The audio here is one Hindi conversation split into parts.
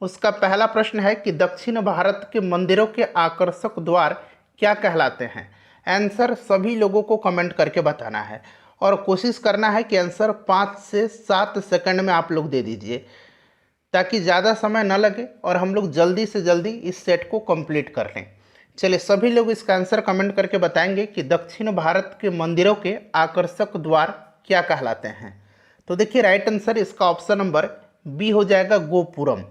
उसका पहला प्रश्न है कि दक्षिण भारत के मंदिरों के आकर्षक द्वार क्या कहलाते हैं। आंसर सभी लोगों को कमेंट करके बताना है और कोशिश करना है कि आंसर 5 से 7 सेकंड में आप लोग दे दीजिए, ताकि ज़्यादा समय न लगे और हम लोग जल्दी से जल्दी इस सेट को कंप्लीट कर लें। चलिए, सभी लोग इसका आंसर कमेंट करके बताएंगे कि दक्षिण भारत के मंदिरों के आकर्षक द्वार क्या कहलाते हैं। तो देखिए, राइट आंसर इसका ऑप्शन नंबर बी हो जाएगा, गोपुरम।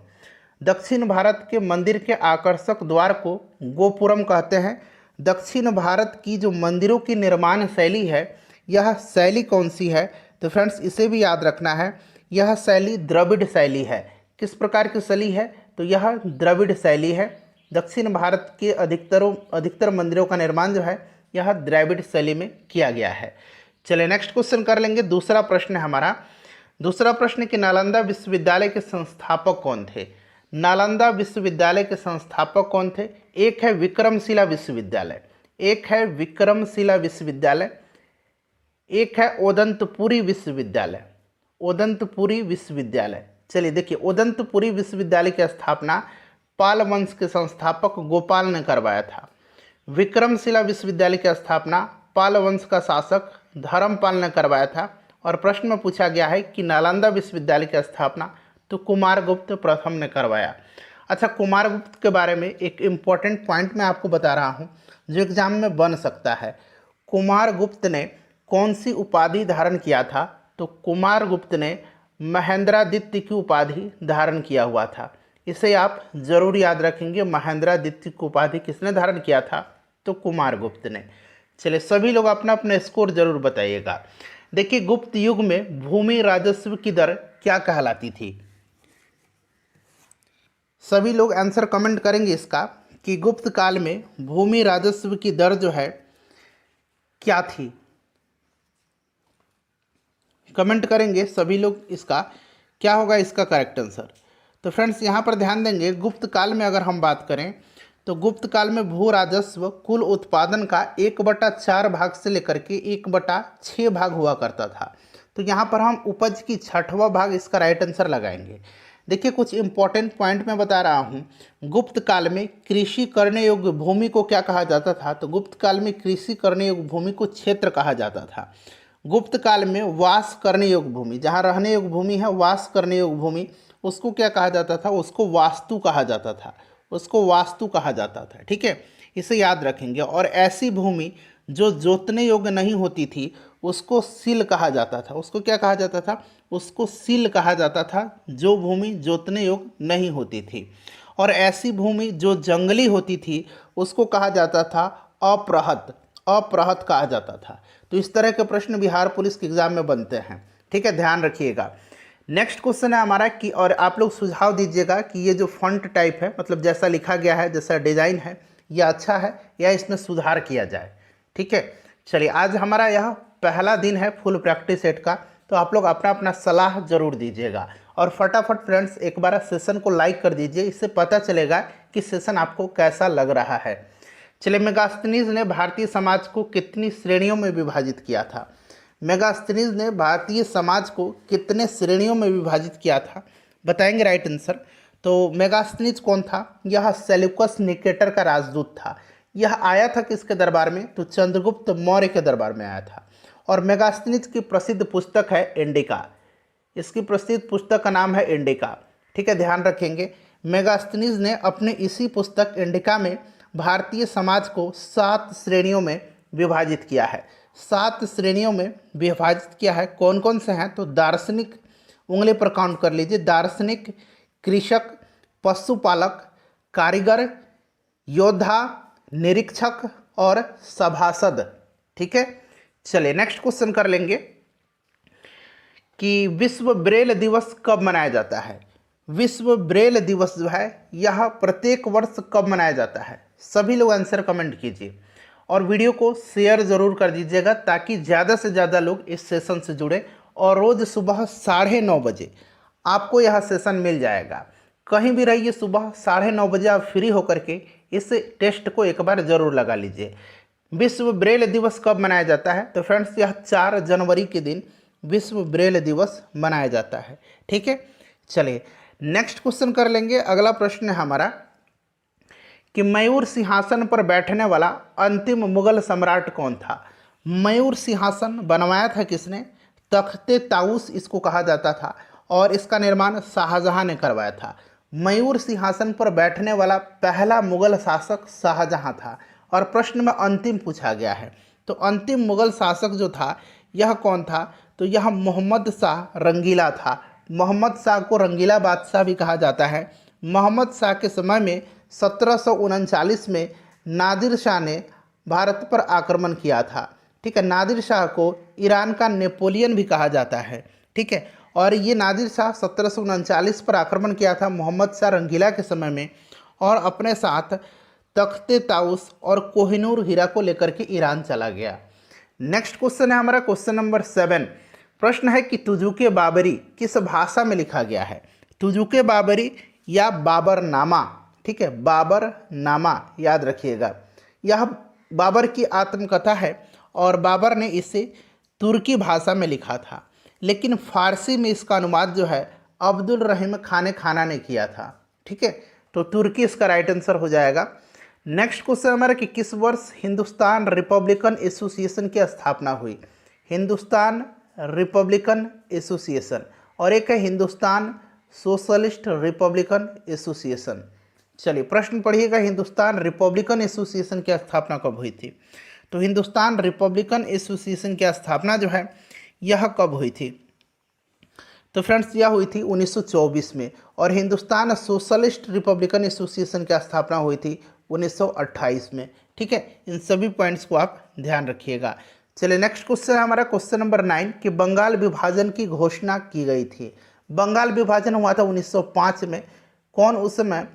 दक्षिण भारत के मंदिर के आकर्षक द्वार को गोपुरम कहते हैं। दक्षिण भारत की जो मंदिरों की निर्माण शैली है, यह शैली कौन सी है? तो फ्रेंड्स, इसे भी याद रखना है, यह शैली द्रविड़ शैली है। किस प्रकार की शैली है? तो यह द्रविड़ शैली है। दक्षिण भारत के अधिकतर मंदिरों का निर्माण जो है, यह द्रविड़ शैली में किया गया है। चलिए, नेक्स्ट क्वेश्चन कर लेंगे। दूसरा प्रश्न है हमारा। दूसरा प्रश्न कि नालंदा विश्वविद्यालय के संस्थापक कौन थे? नालंदा विश्वविद्यालय के संस्थापक कौन थे? एक है विक्रमशिला विश्वविद्यालय, एक है विक्रमशिला विश्वविद्यालय, एक है ओदंतपुरी विश्वविद्यालय, ओदंतपुरी विश्वविद्यालय। चलिए देखिए, ओदंतपुरी विश्वविद्यालय की स्थापना पाल वंश के संस्थापक गोपाल ने करवाया था। विक्रमशिला विश्वविद्यालय की स्थापना पाल वंश का शासक धर्मपाल ने करवाया था। और प्रश्न में पूछा गया है कि नालंदा विश्वविद्यालय की स्थापना तो कुमारगुप्त प्रथम ने करवाया। अच्छा, कुमारगुप्त के बारे में एक इम्पॉर्टेंट पॉइंट मैं आपको बता रहा हूँ जो एग्जाम में बन सकता है। कुमारगुप्त ने कौन सी उपाधि धारण किया था? तो कुमारगुप्त ने महेंद्रादित्य की उपाधि धारण किया हुआ था। इसे आप जरूर याद रखेंगे, महेंद्रादित्य की उपाधि किसने धारण किया था? तो कुमारगुप्त ने। चलिए, सभी लोग अपना अपना स्कोर जरूर बताइएगा। देखिए, गुप्त युग में भूमि राजस्व की दर क्या कहलाती थी? सभी लोग आंसर कमेंट करेंगे इसका कि गुप्त काल में भूमि राजस्व की दर जो है क्या थी। कमेंट करेंगे सभी लोग इसका, क्या होगा इसका करेक्ट आंसर। तो फ्रेंड्स, यहाँ पर ध्यान देंगे, गुप्त काल में अगर हम बात करें तो गुप्त काल में भू राजस्व कुल उत्पादन का 1/4 भाग से लेकर के 1/6 भाग हुआ करता था। तो यहाँ पर हम उपज की 6वां भाग इसका राइट आंसर लगाएंगे। देखिए, कुछ इंपॉर्टेंट पॉइंट मैं बता रहा हूँ। गुप्त काल में कृषि करने योग्य भूमि को क्या कहा जाता था? तो गुप्त काल में कृषि करने योग्य भूमि को क्षेत्र कहा जाता था। गुप्त काल में वास करने योग्य भूमि, जहाँ रहने योग्य भूमि है, वास करने योग्य भूमि, उसको क्या कहा जाता था? उसको वास्तु कहा जाता था, उसको वास्तु कहा जाता था। ठीक है, इसे याद रखेंगे। और ऐसी भूमि जो जोतने योग्य नहीं होती थी, उसको सील कहा जाता था। उसको क्या कहा जाता था? उसको सील कहा जाता था, जो भूमि जोतने योग्य नहीं होती थी। और ऐसी भूमि जो जंगली होती थी, उसको कहा जाता था अपरहत, अपरहत कहा जाता था। तो इस तरह के प्रश्न बिहार पुलिस के एग्जाम में बनते हैं। ठीक है, ध्यान रखिएगा। नेक्स्ट क्वेश्चन है हमारा कि, और आप लोग सुझाव दीजिएगा कि ये जो फॉन्ट टाइप है, मतलब जैसा लिखा गया है, जैसा डिज़ाइन है, ये अच्छा है या इसमें सुधार किया जाए। ठीक है, चलिए, आज हमारा यह पहला दिन है फुल प्रैक्टिस सेट का, तो आप लोग अपना अपना सलाह जरूर दीजिएगा। और फटाफट फ्रेंड्स एक बार सेशन को लाइक कर दीजिए, इससे पता चलेगा कि सेशन आपको कैसा लग रहा है। चलिए, मेगास्थनीज ने भारतीय समाज को कितनी श्रेणियों में विभाजित किया था? मेगास्थनीज ने भारतीय समाज को कितने श्रेणियों में विभाजित किया था? बताएंगे राइट आंसर। तो मेगास्थनीज कौन था? यह सेल्यूकस निकेटर का राजदूत था। यह आया था किसके दरबार में? तो चंद्रगुप्त मौर्य के दरबार में आया था। और मेगास्थनीज की प्रसिद्ध पुस्तक है इंडिका। इसकी प्रसिद्ध पुस्तक का नाम है इंडिका। ठीक है, ध्यान रखेंगे। मेगास्थनीज ने अपने इसी पुस्तक इंडिका में भारतीय समाज को 7 श्रेणियों में विभाजित किया है। 7 श्रेणियों में विभाजित किया है। कौन कौन से हैं? तो दार्शनिक, उंगली पर काउंट कर लीजिए, दार्शनिक, कृषक, पशुपालक, कारीगर, योद्धा, निरीक्षक और सभासद। ठीक है, चलिए नेक्स्ट क्वेश्चन कर लेंगे कि विश्व ब्रेल दिवस कब मनाया जाता है? विश्व ब्रेल दिवस जो है, यह प्रत्येक वर्ष कब मनाया जाता है? सभी लोग आंसर कमेंट कीजिए और वीडियो को शेयर ज़रूर कर दीजिएगा, ताकि ज़्यादा से ज़्यादा लोग इस सेशन से जुड़े। और रोज़ सुबह 9:30 बजे आपको यह सेशन मिल जाएगा। कहीं भी रहिए, सुबह 9:30 बजे आप फ्री होकर के इस टेस्ट को एक बार ज़रूर लगा लीजिए। विश्व ब्रेल दिवस कब मनाया जाता है? तो फ्रेंड्स, यह 4 जनवरी के दिन विश्व ब्रेल दिवस मनाया जाता है। ठीक है, चलिए नेक्स्ट क्वेश्चन कर लेंगे। अगला प्रश्न है हमारा कि मयूर सिंहासन पर बैठने वाला अंतिम मुगल सम्राट कौन था। मयूर सिंहासन बनवाया था किसने? तख्ते ताऊस इसको कहा जाता था और इसका निर्माण शाहजहां ने करवाया था। मयूर सिंहासन पर बैठने वाला पहला मुगल शासक शाहजहां था और प्रश्न में अंतिम पूछा गया है। तो अंतिम मुगल शासक जो था यह कौन था? तो यह मोहम्मद शाह रंगीला था। मोहम्मद शाह को रंगीला बादशाह भी कहा जाता है। मोहम्मद शाह के समय में 1739 में नादिर शाह ने भारत पर आक्रमण किया था। ठीक है, नादिर शाह को ईरान का नेपोलियन भी कहा जाता है। ठीक है, और ये नादिर शाह 1739 पर आक्रमण किया था मोहम्मद शाह रंगीला के समय में और अपने साथ तख्ते ताउस और कोहिनूर हीरा को लेकर के ईरान चला गया। नेक्स्ट क्वेश्चन है हमारा क्वेश्चन नंबर 7। प्रश्न है कि तुजुके बाबरी किस भाषा में लिखा गया है? तुजुके बाबरी या बाबरनामा, ठीक है, बाबरनामा याद रखिएगा। यह बाबर की आत्मकथा है और बाबर ने इसे तुर्की भाषा में लिखा था, लेकिन फारसी में इसका अनुवाद जो है अब्दुल रहीम खान खाना ने किया था। ठीक है, तो तुर्की इसका राइट आंसर हो जाएगा। नेक्स्ट क्वेश्चन हमारा कि किस वर्ष हिंदुस्तान रिपब्लिकन एसोसिएशन की स्थापना हुई? हिंदुस्तान रिपब्लिकन एसोसिएशन और एक है हिंदुस्तान सोशलिस्ट रिपब्लिकन एसोसिएशन। चलिए प्रश्न पढ़िएगा, हिंदुस्तान रिपब्लिकन एसोसिएशन की स्थापना कब हुई थी? तो हिंदुस्तान रिपब्लिकन एसोसिएशन की स्थापना जो है यह कब हुई थी? तो फ्रेंड्स यह हुई थी 1924 में और हिंदुस्तान सोशलिस्ट रिपब्लिकन एसोसिएशन की स्थापना हुई थी 1928 में। ठीक है, इन सभी पॉइंट्स को आप ध्यान रखिएगा। चलिए नेक्स्ट क्वेश्चन है हमारा क्वेश्चन नंबर 9 कि बंगाल विभाजन की घोषणा की गई थी। बंगाल विभाजन हुआ था 1905 में। कौन उस समय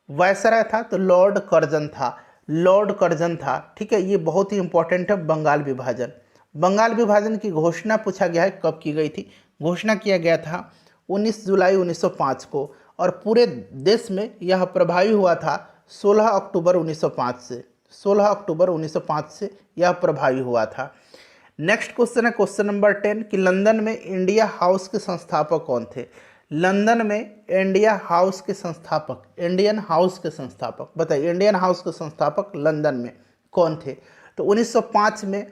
वायसराय था? तो लॉर्ड कर्जन था। लॉर्ड कर्जन था। ठीक है, ये बहुत ही इंपॉर्टेंट है बंगाल विभाजन। बंगाल विभाजन की घोषणा पूछा गया है कब की गई थी? घोषणा किया गया था 19 जुलाई 1905 को और पूरे देश में यह प्रभावी हुआ था 16 अक्टूबर 1905 से। 16 अक्टूबर 1905 से यह प्रभावी हुआ था। नेक्स्ट क्वेश्चन है क्वेश्चन नंबर 10 कि लंदन में इंडिया हाउस के संस्थापक कौन थे? लंदन में इंडिया हाउस के संस्थापक, इंडियन हाउस के संस्थापक बताइए, इंडियन हाउस के संस्थापक लंदन में कौन थे? तो 1905 में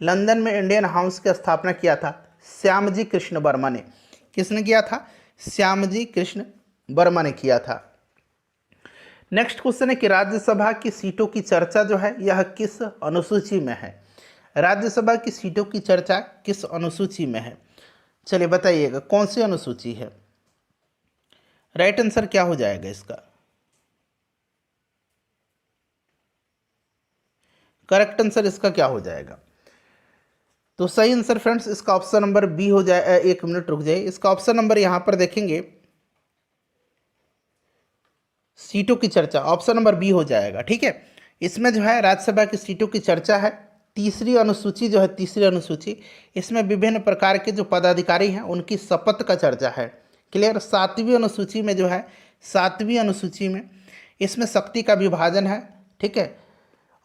लंदन में इंडियन हाउस की स्थापना किया था श्यामजी कृष्ण वर्मा ने। किसने किया था? श्यामजी कृष्ण वर्मा ने किया था। नेक्स्ट क्वेश्चन है कि राज्यसभा की सीटों की चर्चा जो है यह किस अनुसूची में है? राज्यसभा की सीटों की चर्चा किस अनुसूची में है? चलिए बताइएगा कौन सी अनुसूची है? राइट आंसर क्या हो जाएगा इसका? करेक्ट आंसर इसका क्या हो जाएगा? तो सही आंसर फ्रेंड्स इसका ऑप्शन नंबर बी हो जाए। एक मिनट रुक जाइए, इसका ऑप्शन नंबर यहां पर देखेंगे, सीटों की चर्चा ऑप्शन नंबर बी हो जाएगा। ठीक है, इसमें जो है राज्यसभा की सीटों की चर्चा है। तीसरी अनुसूची जो है, तीसरी अनुसूची, इसमें विभिन्न प्रकार के जो पदाधिकारी हैं उनकी शपथ का चर्चा है। क्लियर? 7वीं अनुसूची में जो है, 7वीं अनुसूची में इसमें शक्ति का विभाजन है। ठीक है,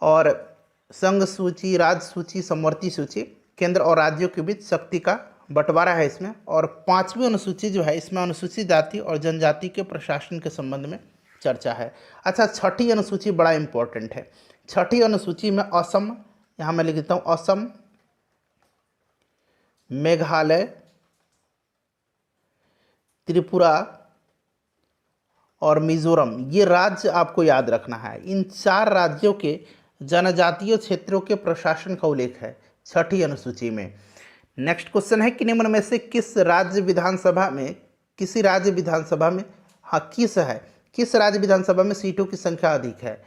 और संघ सूची, राज्य सूची, समवर्ती सूची, केंद्र और राज्यों के बीच शक्ति का बंटवारा है इसमें। और 5वीं अनुसूची जो है इसमें अनुसूचित जाति और जनजाति के प्रशासन के संबंध में चर्चा है। अच्छा, 6ठी अनुसूची बड़ा इंपॉर्टेंट है। 6ठी अनुसूची में असम, यहाँ मैं लिख देता हूँ, असम, मेघालय, त्रिपुरा और मिजोरम, ये राज्य आपको याद रखना है। इन 4 राज्यों के जनजातीय क्षेत्रों के प्रशासन का उल्लेख है 6ठी अनुसूची में। नेक्स्ट क्वेश्चन है कि निम्न में से किस राज्य विधानसभा में, किसी राज्य विधानसभा में, हाँ किस है, किस राज्य विधानसभा में सीटों की संख्या अधिक है?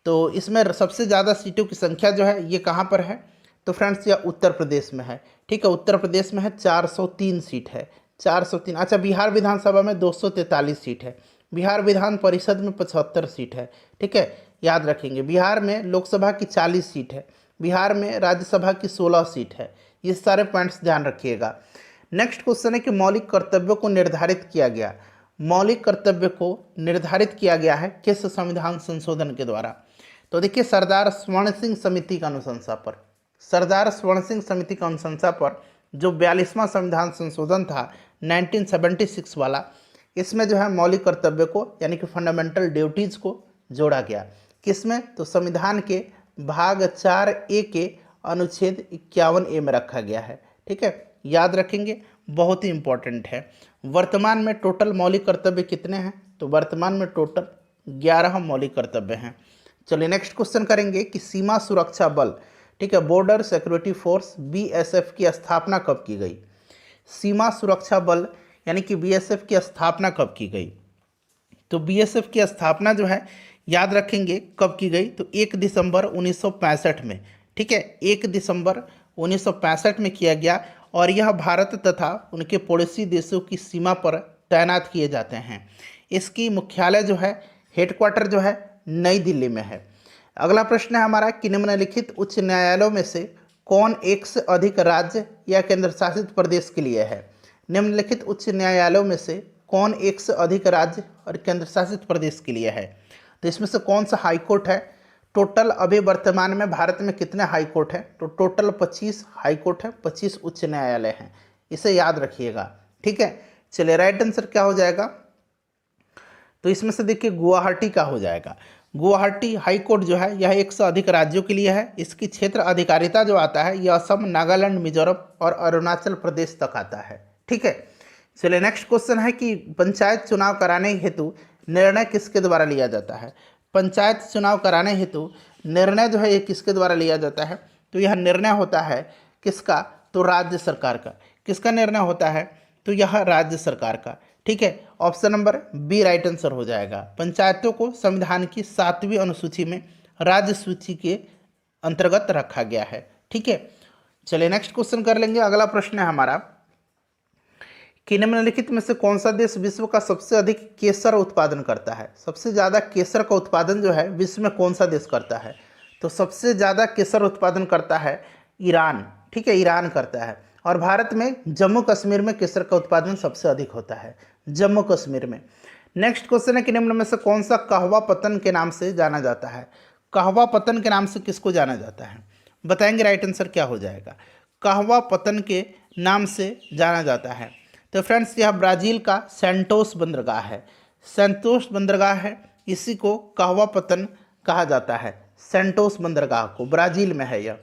तो इसमें सबसे ज़्यादा सीटों की संख्या जो है ये कहाँ पर है? तो फ्रेंड्स यह उत्तर प्रदेश में है। ठीक है, उत्तर प्रदेश में है, 403 सीट है, 403। अच्छा, बिहार विधानसभा में 243 सीट है। बिहार विधान परिषद में 75 सीट है। ठीक है, याद रखेंगे। बिहार में लोकसभा की 40 सीट है, बिहार में राज्यसभा की 16 सीट है। ये सारे पॉइंट्स ध्यान रखिएगा। नेक्स्ट क्वेश्चन है कि मौलिक कर्तव्यों को निर्धारित किया गया, मौलिक कर्तव्य को निर्धारित किया गया है किस संविधान संशोधन के द्वारा? तो देखिए, सरदार स्वर्ण सिंह समिति का अनुशंसा पर, सरदार स्वर्ण सिंह समिति का अनुशंसा पर जो 42वां संविधान संशोधन था 1976 वाला, इसमें जो है मौलिक कर्तव्य को यानी कि फंडामेंटल ड्यूटीज़ को जोड़ा गया। किसमें? तो संविधान के भाग 4A के अनुच्छेद 51A में रखा गया है। ठीक है, याद रखेंगे, बहुत ही इंपॉर्टेंट है। वर्तमान में टोटल मौलिक कर्तव्य कितने हैं? तो वर्तमान में टोटल 11 मौलिक कर्तव्य हैं। चलिए नेक्स्ट क्वेश्चन करेंगे कि सीमा सुरक्षा बल, ठीक है, बॉर्डर सिक्योरिटी फोर्स BSF की स्थापना कब की गई? सीमा सुरक्षा बल यानी कि BSF की स्थापना कब की गई? तो BSF की स्थापना जो है याद रखेंगे कब की गई? तो 1 दिसंबर 1965 में। ठीक है, 1 दिसंबर 1965 में किया गया और यह भारत तथा उनके पड़ोसी देशों की सीमा पर तैनात किए जाते हैं। इसकी मुख्यालय जो है, हेडक्वार्टर जो है, नई दिल्ली में है। अगला प्रश्न है हमारा कि निम्नलिखित उच्च न्यायालयों में से कौन एक से अधिक राज्य या केंद्र शासित प्रदेश के लिए है? निम्नलिखित उच्च न्यायालयों में से कौन एक से अधिक राज्य और केंद्र शासित प्रदेश के लिए है? तो इसमें से कौन सा हाई कोर्ट है? टोटल अभी वर्तमान में भारत में कितने हाई कोर्ट हैं? तो टोटल 25 हाई कोर्ट हैं, 25 उच्च न्यायालय हैं। इसे याद रखिएगा। ठीक है, चलिए राइट आंसर क्या हो जाएगा? तो इसमें से देखिए गुवाहाटी का हो जाएगा। गुवाहाटी हाई कोर्ट जो है यह एक से अधिक राज्यों के लिए है। इसकी क्षेत्र अधिकारिता जो आता है यह असम, नागालैंड, मिजोरम और अरुणाचल प्रदेश तक आता है। ठीक है, चलिए नेक्स्ट क्वेश्चन है कि पंचायत चुनाव कराने हेतु निर्णय किसके द्वारा लिया जाता है? पंचायत चुनाव कराने हेतु निर्णय जो है ये किसके द्वारा लिया जाता है? तो यह निर्णय होता है किसका? तो राज्य सरकार का। किसका निर्णय होता है? तो यह राज्य सरकार का। ठीक है, option number B right answer हो जाएगा। पंचायतों को संविधान की 7वीं अनुसूची में राज्य सूची के अंतर्गत रखा गया है। ठीक है, चलिए नेक्स्ट क्वेश्चन कर लेंगे। अगला प्रश्न है हमारा कि निम्नलिखित में से कौन सा देश विश्व का सबसे अधिक केसर उत्पादन करता है? सबसे ज़्यादा केसर का उत्पादन जो है विश्व में कौन सा देश करता है? तो सबसे ज़्यादा केसर उत्पादन करता है ईरान। ठीक है, ईरान करता है। और भारत में जम्मू कश्मीर में केसर का उत्पादन सबसे अधिक होता है, जम्मू कश्मीर में। नेक्स्ट क्वेश्चन है कि निम्न में से कौन सा कहवा पतन के नाम से जाना जाता है? कहवा पतन के नाम से किसको जाना जाता है? बताएंगे राइट आंसर क्या हो जाएगा? कहवा पतन के नाम से जाना जाता है। तो फ्रेंड्स यह ब्राज़ील का सेंटोस बंदरगाह है। सेंटोस बंदरगाह है, इसी को कहवा पतन कहा जाता है। सेंटोस बंदरगाह को ब्राज़ील में है यह।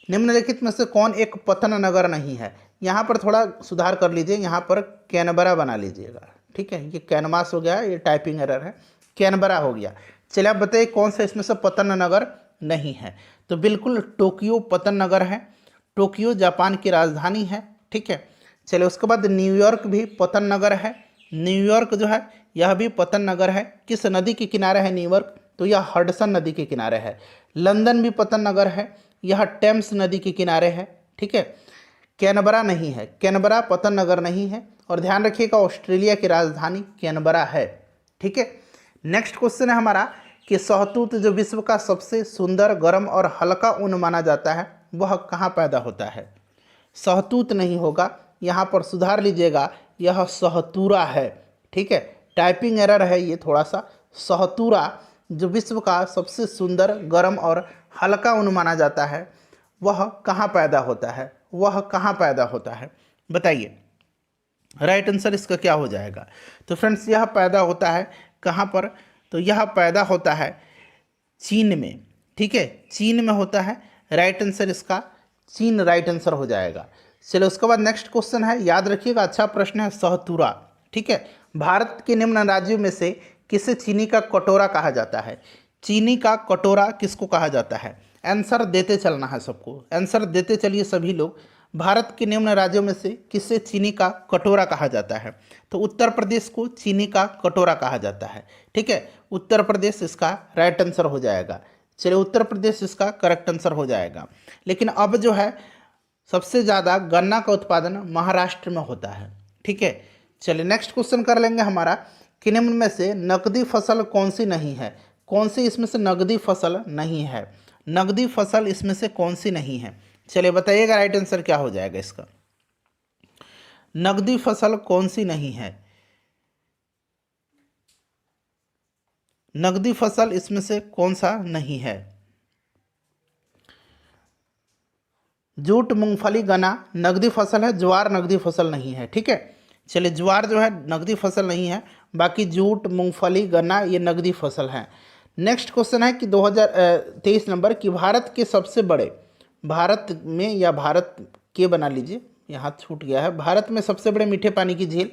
निम्नलिखित में से कौन एक पतन नगर नहीं है? यहाँ पर थोड़ा सुधार कर लीजिए, यहाँ पर कैनबरा बना लीजिएगा। ठीक है, ये कैनवास हो गया, ये टाइपिंग एरर है, कैनबरा हो गया। चलिए आप बताइए कौन सा इसमें से पतन नगर नहीं है? तो बिल्कुल टोक्यो पतन नगर है। टोक्यो जापान की राजधानी है। ठीक है, चलिए उसके बाद न्यूयॉर्क भी पतन नगर है। न्यूयॉर्क जो है यह भी पतन नगर है। किस नदी के किनारे है न्यूयॉर्क? तो यह हडसन नदी के किनारे है। लंदन भी पतन नगर है, यह टेम्स नदी के किनारे है। ठीक है, कैनबरा नहीं है, कैनबरा पतन नगर नहीं है। और ध्यान रखिएगा ऑस्ट्रेलिया की राजधानी कैनबरा है। ठीक है, नेक्स्ट क्वेश्चन है हमारा कि शहतूत जो विश्व का सबसे सुंदर, गर्म और हल्का ऊन माना जाता है वह कहाँ पैदा होता है? शहतूत नहीं होगा, यहाँ पर सुधार लीजिएगा, यह शहतूरा है। ठीक है, टाइपिंग एरर है ये थोड़ा सा। शहतूरा जो विश्व का सबसे सुंदर, गर्म और हल्का ऊन माना जाता है वह कहाँ पैदा होता है? वह कहाँ पैदा होता है बताइए? राइट आंसर इसका क्या हो जाएगा? तो फ्रेंड्स यह पैदा होता है कहाँ पर? तो यह पैदा होता है चीन में। ठीक है, चीन में होता है। राइट आंसर इसका चीन राइट आंसर हो जाएगा। चलो उसके बाद नेक्स्ट क्वेश्चन है, याद रखिएगा, अच्छा प्रश्न है, शहतूरा। ठीक है, भारत के निम्न राज्यों में से किसे चीनी का कटोरा कहा जाता है? चीनी का कटोरा किसको कहा जाता है? आंसर देते चलना है सबको, आंसर देते चलिए सभी लोग। भारत के निम्न राज्यों में से किसे चीनी का कटोरा कहा जाता है? तो उत्तर प्रदेश को चीनी का कटोरा कहा जाता है। ठीक है, उत्तर प्रदेश इसका राइट आंसर हो जाएगा। चलिए उत्तर प्रदेश इसका करेक्ट आंसर हो जाएगा। लेकिन अब जो है सबसे ज़्यादा गन्ना का उत्पादन महाराष्ट्र में होता है। ठीक है, चलिए नेक्स्ट क्वेश्चन कर लेंगे हमारा कि निम्न में से नकदी फसल कौन सी नहीं है? कौन सी इसमें से नकदी फसल नहीं है? नकदी फसल इसमें से कौन सी नहीं है? चलिए बताइएगा राइट आंसर क्या हो जाएगा इसका? नकदी फसल कौन सी नहीं है? नकदी फसल इसमें से कौन सा नहीं है? जूट, मूंगफली, गन्ना नकदी फसल है, ज्वार नकदी फसल नहीं है। ठीक है, चलिए ज्वार जो है नकदी फसल नहीं है, बाकी जूट, मूंगफली, गन्ना ये नकदी फसल हैं। नेक्स्ट क्वेश्चन है कि 2023 नंबर कि भारत के सबसे बड़े, भारत में या भारत के बना लीजिए, यहाँ छूट गया है, भारत में सबसे बड़े मीठे पानी की झील।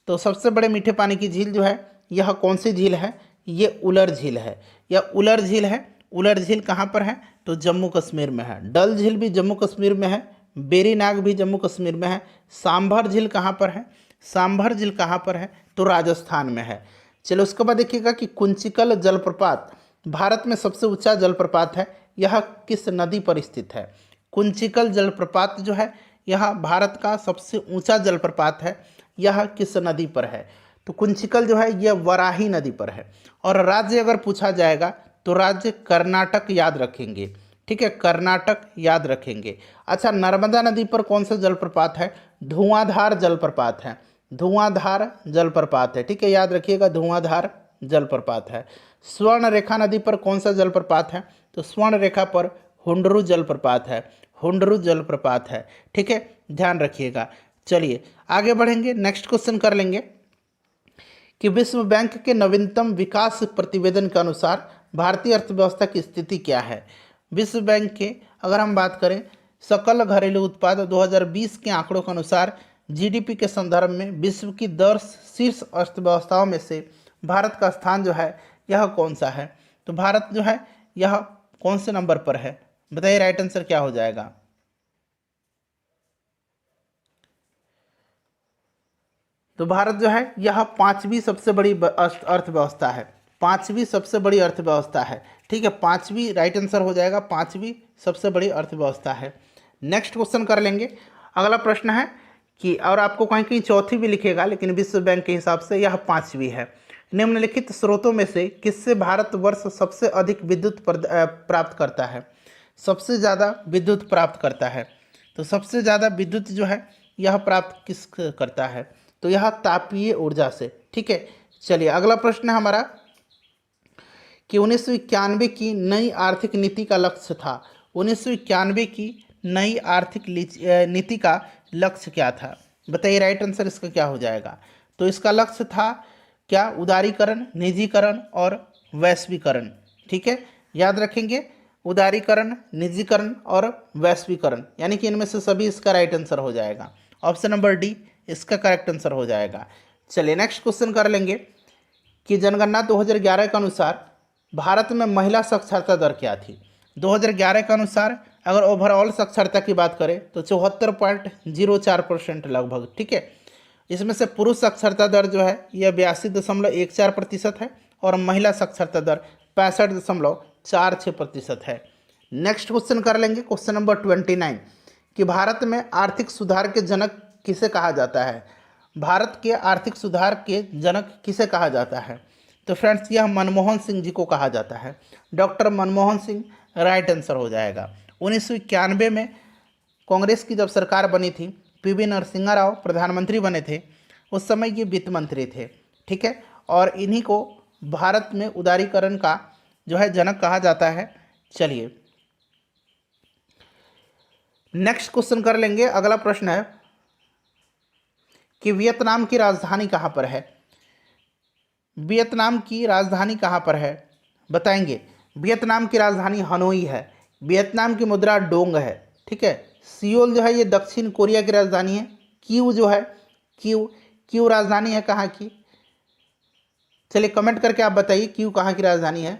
तो सबसे बड़े मीठे पानी की झील जो है यह कौन सी झील है? ये उलर झील है। यह उलर झील है। उलर झील कहाँ पर है? तो जम्मू कश्मीर में है। डल झील भी जम्मू कश्मीर में है। बेरी नाग भी जम्मू कश्मीर में है। सांभर झील कहाँ पर है? सांभर झील कहाँ पर है? तो राजस्थान में है। चलो उसके बाद देखिएगा कि कुंचिकल जलप्रपात भारत में सबसे ऊंचा जलप्रपात है, यह किस नदी पर स्थित है? कुंचिकल जलप्रपात जो है यह भारत का सबसे ऊंचा जलप्रपात है, यह किस नदी पर है? तो कुंचिकल जो है यह वराही नदी पर है। और राज्य अगर पूछा जाएगा तो राज्य कर्नाटक याद रखेंगे, ठीक है, कर्नाटक याद रखेंगे। अच्छा, नर्मदा नदी पर कौन सा जलप्रपात है? धुआंधार जलप्रपात है। धुआंधार जलप्रपात है, ठीक है, याद रखिएगा, धुआंधार जलप्रपात है। स्वर्ण रेखा नदी पर कौन सा जलप्रपात है? तो स्वर्ण रेखा पर हुंडरू जलप्रपात है। हुंडरू जलप्रपात है, ठीक है, ध्यान रखिएगा। चलिए आगे बढ़ेंगे, नेक्स्ट क्वेश्चन कर लेंगे कि विश्व बैंक के नवीनतम विकास प्रतिवेदन के अनुसार भारतीय अर्थव्यवस्था की स्थिति क्या है? विश्व बैंक के अगर हम बात करें सकल घरेलू उत्पाद 2020 के आंकड़ों के अनुसार जीडीपी के संदर्भ में विश्व की 10 शीर्ष अर्थव्यवस्थाओं में से भारत का स्थान जो है यह कौन सा है? तो भारत जो है यह कौन से नंबर पर है? बताइए, राइट आंसर क्या हो जाएगा? तो भारत जो है यह 5वीं सबसे बड़ी अर्थव्यवस्था है। 5वीं सबसे बड़ी अर्थव्यवस्था है, ठीक है, 5वीं राइट आंसर हो जाएगा, 5वीं सबसे बड़ी अर्थव्यवस्था है। नेक्स्ट क्वेश्चन कर लेंगे। अगला प्रश्न है कि, और आपको कहीं कहीं चौथी भी लिखेगा, लेकिन विश्व बैंक के हिसाब से यह 5वीं है। निम्नलिखित स्रोतों में से किससे भारतवर्ष सबसे अधिक विद्युत प्राप्त करता है? सबसे ज़्यादा विद्युत प्राप्त करता है। तो सबसे ज़्यादा विद्युत जो है यह प्राप्त किस करता है? तो यह तापीय ऊर्जा से, ठीक है। चलिए अगला प्रश्न है हमारा कि 1991 की नई आर्थिक नीति का लक्ष्य था। 1991 की नई आर्थिक नीति का लक्ष्य क्या था? बताइए, राइट आंसर इसका क्या हो जाएगा? तो इसका लक्ष्य था क्या? उदारीकरण, निजीकरण और वैश्वीकरण, ठीक है, याद रखेंगे, उदारीकरण, निजीकरण और वैश्वीकरण, यानी कि इनमें से सभी इसका राइट आंसर हो जाएगा। ऑप्शन नंबर डी इसका करेक्ट आंसर हो जाएगा। चलिए नेक्स्ट क्वेश्चन कर लेंगे कि जनगणना 2011 के अनुसार भारत में महिला साक्षरता दर क्या थी? 2011 के अनुसार अगर ओवरऑल साक्षरता की बात करें तो 74.04% लगभग, ठीक है। इसमें से पुरुष साक्षरता दर जो है यह 82.14% है और महिला साक्षरता दर 65.46% है। नेक्स्ट क्वेश्चन कर लेंगे, क्वेश्चन नंबर 29 कि भारत में आर्थिक सुधार के जनक किसे कहा जाता है? भारत के आर्थिक सुधार के जनक किसे कहा जाता है? तो फ्रेंड्स यह मनमोहन सिंह जी को कहा जाता है। Doctor Manmohan Singh right answer हो जाएगा। 1991 में कांग्रेस की जब सरकार बनी थी, पीवी नरसिम्हा राव प्रधानमंत्री बने थे, उस समय ये वित्त मंत्री थे, ठीक है, और इन्हीं को भारत में उदारीकरण का जो है जनक कहा जाता है। चलिए नेक्स्ट क्वेश्चन कर लेंगे। अगला प्रश्न है कि वियतनाम की राजधानी कहाँ पर है? वियतनाम की राजधानी कहाँ पर है बताएंगे? वियतनाम की राजधानी हनोई है। वियतनाम की मुद्रा डोंग है, ठीक है। सियोल जो है ये दक्षिण कोरिया की राजधानी है। क्यू जो है क्यू राजधानी है कहाँ की? चलिए कमेंट करके आप बताइए क्यू कहाँ की राजधानी है।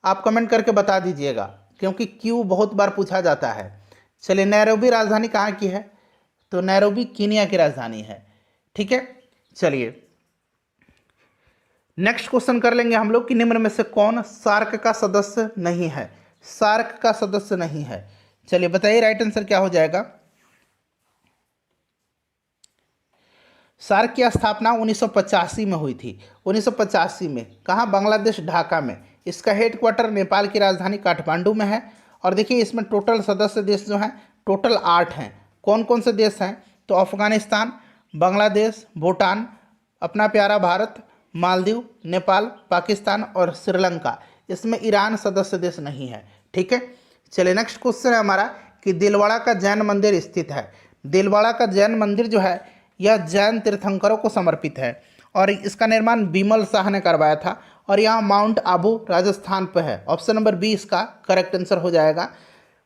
आप कमेंट करके बता दीजिएगा क्योंकि क्यू बहुत बार पूछा जाता है। चलिए नैरोबी राजधानी कहाँ की है? तो नैरोबी कीनिया की राजधानी है, ठीक है। चलिए नेक्स्ट क्वेश्चन कर लेंगे हम लोग कि निम्न में से कौन सार्क का सदस्य नहीं है? सार्क का सदस्य नहीं है। चलिए बताइए राइट आंसर क्या हो जाएगा? सार्क की स्थापना 1985 में हुई थी। 1985 में कहाँ? बांग्लादेश ढाका में। इसका हेडक्वार्टर नेपाल की राजधानी काठमांडू में है। और देखिए इसमें टोटल सदस्य देश जो हैं टोटल 8 हैं। कौन कौन से देश हैं? तो अफगानिस्तान, बांग्लादेश, भूटान, अपना प्यारा भारत, मालदीव, नेपाल, पाकिस्तान और श्रीलंका। इसमें ईरान सदस्य देश नहीं है, ठीक है। चलिए नेक्स्ट क्वेश्चन है हमारा कि दिलवाड़ा का जैन मंदिर स्थित है। दिलवाड़ा का जैन मंदिर जो है यह जैन तीर्थंकरों को समर्पित है और इसका निर्माण बिमल शाह ने करवाया था और यहाँ माउंट आबू राजस्थान पर है। ऑप्शन नंबर बी इसका करेक्ट आंसर हो जाएगा।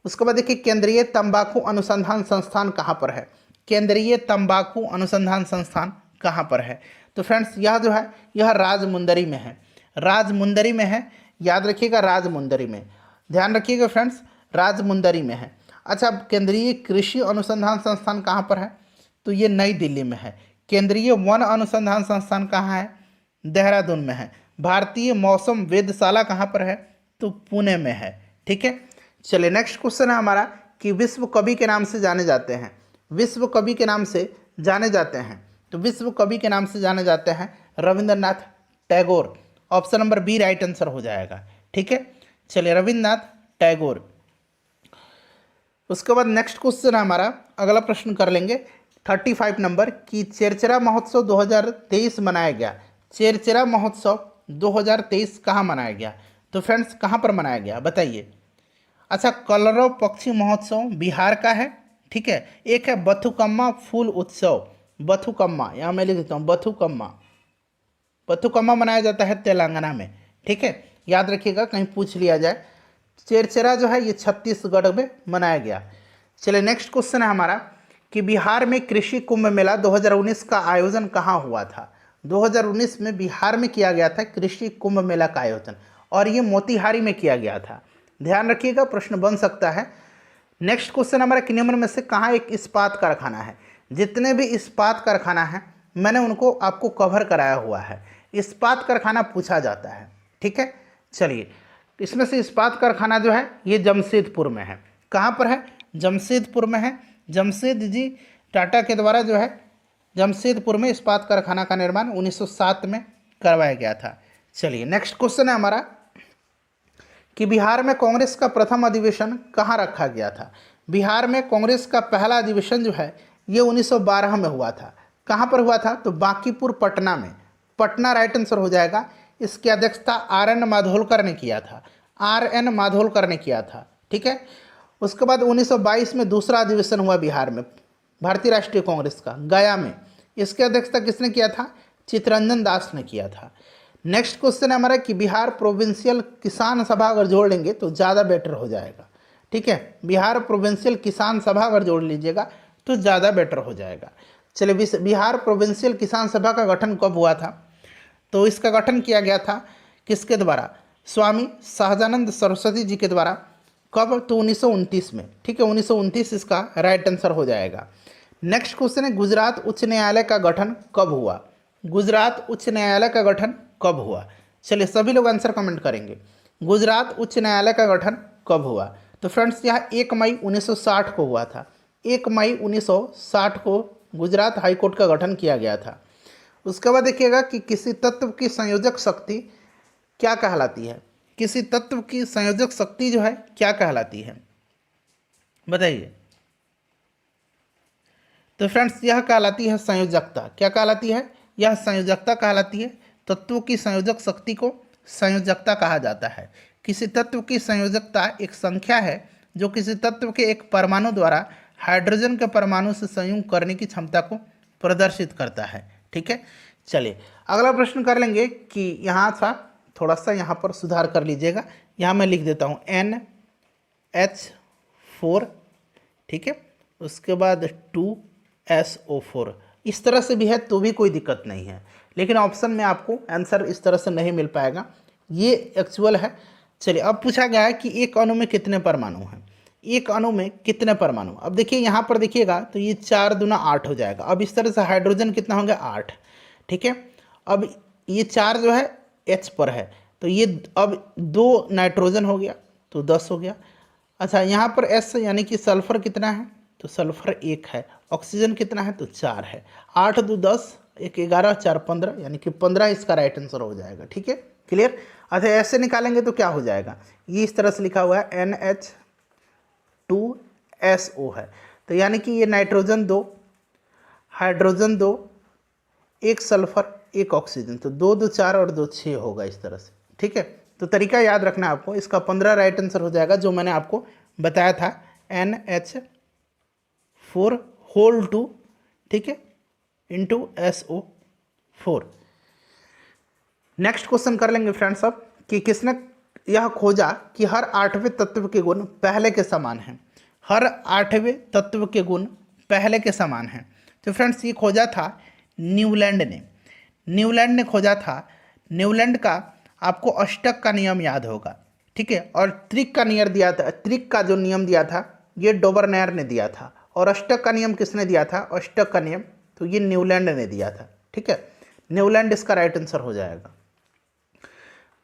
उसके बाद देखिए केंद्रीय तंबाकू अनुसंधान संस्थान कहाँ पर है? केंद्रीय तंबाकू अनुसंधान संस्थान कहाँ पर है? तो फ्रेंड्स यह जो है यह राजमुंदरी में है, राजमुंदरी में है, याद रखिएगा राजमुंदरी में, ध्यान रखिएगा फ्रेंड्स राजमुंदरी में है। अच्छा, केंद्रीय कृषि अनुसंधान संस्थान कहाँ पर है? तो ये नई दिल्ली में है। केंद्रीय वन अनुसंधान संस्थान कहाँ है? देहरादून में है। भारतीय मौसम वेधशाला कहाँ पर है? तो पुणे में है। ठीक है, चलिए नेक्स्ट क्वेश्चन है हमारा कि विश्व कवि के नाम से जाने जाते हैं, विश्व कवि के नाम से जाने जाते हैं, तो विश्व कवि के नाम से जाने जाते हैं Rabindranath Tagore. Option number B right answer हो जाएगा। ठीक है, चलिए रविंद्रनाथ टैगोर। उसके बाद नेक्स्ट क्वेश्चन है हमारा, अगला प्रश्न कर लेंगे 35 नंबर कि चेरचेरा महोत्सव 2023 मनाया गया। चेरचेरा महोत्सव 2023 कहाँ मनाया गया? तो फ्रेंड्स कहाँ पर मनाया गया बताइए। अच्छा, कलरव पक्षी महोत्सव बिहार का है। ठीक है, एक है बथुकम्मा फूल उत्सव, बथुकम्मा यहाँ मैं लिख देता हूँ, बथुकम्मा, बथुकम्मा मनाया जाता है तेलंगाना में। ठीक है, याद रखिएगा कहीं पूछ लिया जाए। चेरचेरा जो है ये छत्तीसगढ़ में मनाया गया। चलिए नेक्स्ट क्वेश्चन है हमारा कि बिहार में कृषि कुंभ मेला 2019 का आयोजन कहाँ हुआ था? 2019 में बिहार में किया गया था कृषि कुंभ मेला का आयोजन और ये मोतिहारी में किया गया था। ध्यान रखिएगा, प्रश्न बन सकता है। नेक्स्ट क्वेश्चन हमारा कि निम्न में से कहाँ एक इस्पात कारखाना है? जितने भी इस्पात कारखाना हैं मैंने उनको आपको कवर कराया हुआ है, इस्पात कारखाना पूछा जाता है। ठीक है, चलिए इसमें से इस्पात कारखाना जो है ये जमशेदपुर में है। कहाँ पर है? जमशेदपुर में है। जमशेदजी टाटा के द्वारा जो है जमशेदपुर में इस्पात कारखाना का निर्माण 1907 में करवाया गया था। चलिए नेक्स्ट क्वेश्चन है हमारा कि बिहार में कांग्रेस का प्रथम अधिवेशन कहाँ रखा गया था? बिहार में कांग्रेस का पहला अधिवेशन जो है ये 1912 में हुआ था। कहाँ पर हुआ था? तो बांकीपुर पटना में, पटना राइट आंसर हो जाएगा। इसकी अध्यक्षता आर.एन. माधोलकर ने किया था, आर.एन. माधोलकर ने किया था। ठीक है, उसके बाद 1922 में दूसरा अधिवेशन हुआ बिहार में भारतीय राष्ट्रीय कांग्रेस का, गया में। इसकी अध्यक्षता किसने किया था? चित्तरंजन दास ने किया था। नेक्स्ट क्वेश्चन है हमारा कि बिहार प्रोविंशियल किसान सभा अगर जोड़ लेंगे तो ज़्यादा बेटर हो जाएगा। ठीक है, बिहार प्रोविंशियल किसान सभा अगर जोड़ लीजिएगा तो ज़्यादा बेटर हो जाएगा। चलिए, बिहार प्रोविंशियल किसान सभा का गठन कब हुआ था? तो इसका गठन किया गया था किसके द्वारा? स्वामी सहजानंद सरस्वती जी के द्वारा। कब? तो 1929 में। ठीक है, 1929 इसका राइट आंसर हो जाएगा। नेक्स्ट क्वेश्चन है गुजरात उच्च न्यायालय का गठन कब हुआ? गुजरात उच्च न्यायालय का गठन कब हुआ? चलिए सभी लोग आंसर कमेंट करेंगे। गुजरात उच्च न्यायालय का गठन कब हुआ? तो फ्रेंड्स यहाँ 1 मई 1960 को हुआ था। 1 मई 1960 को गुजरात हाईकोर्ट का गठन किया गया था। उसके बाद देखिएगा कि किसी तत्व की संयोजक शक्ति क्या कहलाती है? किसी तत्व की संयोजक शक्ति जो है क्या कहलाती है बताइए। तो फ्रेंड्स यह कहलाती है संयोजकता। क्या कहलाती है? यह संयोजकता कहलाती है। तत्वों की संयोजक शक्ति को संयोजकता कहा जाता है। किसी तत्व की संयोजकता एक संख्या है जो किसी तत्व के एक परमाणु द्वारा हाइड्रोजन के परमाणु से संयुक्त करने की क्षमता को प्रदर्शित करता है। ठीक है, चलिए अगला प्रश्न कर लेंगे कि यहाँ था थोड़ा सा यहाँ पर सुधार कर लीजिएगा। यहाँ मैं लिख देता हूँ NH4। ठीक है, उसके बाद 2SO4। इस तरह से भी है तो भी कोई दिक्कत नहीं है, लेकिन ऑप्शन में आपको आंसर इस तरह से नहीं मिल पाएगा, ये एक्चुअल है। चलिए अब पूछा गया है कि एक अणु में कितने परमाणु हैं? एक अणु में कितने परमाणु? अब देखिए यहाँ पर देखिएगा तो ये 4 दूना 8 हो जाएगा। अब इस तरह से हाइड्रोजन कितना हो गया? 8। ठीक है, अब ये 4 जो है H पर है तो ये अब 2 नाइट्रोजन हो गया तो 10 हो गया। अच्छा, यहाँ पर S यानी कि सल्फर कितना है? तो सल्फर 1 है। ऑक्सीजन कितना है? तो 4 है। 8 2 10, 1 11, 4 15, यानी कि 15 इसका राइट आंसर हो जाएगा। ठीक है, क्लियर। अच्छा, ऐसे निकालेंगे तो क्या हो जाएगा? ये इस तरह से लिखा हुआ है NH2SO है, तो यानी कि ये नाइट्रोजन 2, हाइड्रोजन 2, 1 सल्फर, 1 ऑक्सीजन, तो 2 2 4 और 2 6 होगा इस तरह से। ठीक है, तो तरीका याद रखना आपको। इसका 15 राइट आंसर हो जाएगा जो मैंने आपको बताया था NH4 होल 2। ठीक है, इंटू SO4। नेक्स्ट क्वेश्चन कर लेंगे फ्रेंड्स अब कि किसने यह खोजा कि हर 8वें तत्व के गुण पहले के समान हैं। हर 8वें तत्व के गुण पहले के समान हैं। तो फ्रेंड्स ये खोजा था न्यूलैंड ने। न्यूलैंड ने खोजा था। न्यूलैंड का आपको अष्टक का नियम याद होगा, ठीक है। और त्रिक का नियम दिया था, त्रिक का जो नियम दिया था ये डोबरनेयर ने दिया था। और अष्टक का नियम किसने दिया था? अष्टक का नियम तो ये न्यूलैंड ने दिया था, ठीक है। न्यूलैंड इसका राइट आंसर हो जाएगा।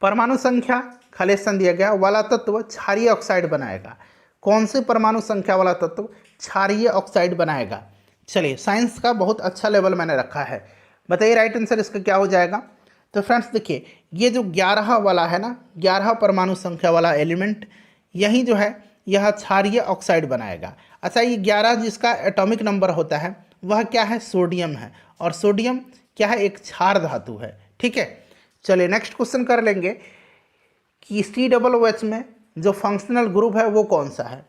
परमाणु संख्या खालिस्तान दिया गया वाला तत्व क्षारीय ऑक्साइड बनाएगा। कौन से परमाणु संख्या वाला तत्व क्षारीय ऑक्साइड बनाएगा? चलिए, साइंस का बहुत अच्छा लेवल मैंने रखा है, बताइए राइट आंसर इसका क्या हो जाएगा। तो फ्रेंड्स देखिए, ये जो 11 वाला है ना, 11 परमाणु संख्या वाला एलिमेंट, यही जो है यह क्षारीय ऑक्साइड बनाएगा। अच्छा, ये 11 जिसका एटॉमिक नंबर होता है वह क्या है? सोडियम है। और सोडियम क्या है? एक क्षार धातु है, ठीक है। चलिए नेक्स्ट क्वेश्चन कर लेंगे कि COOH में जो फंक्शनल ग्रुप है वो कौन सा है।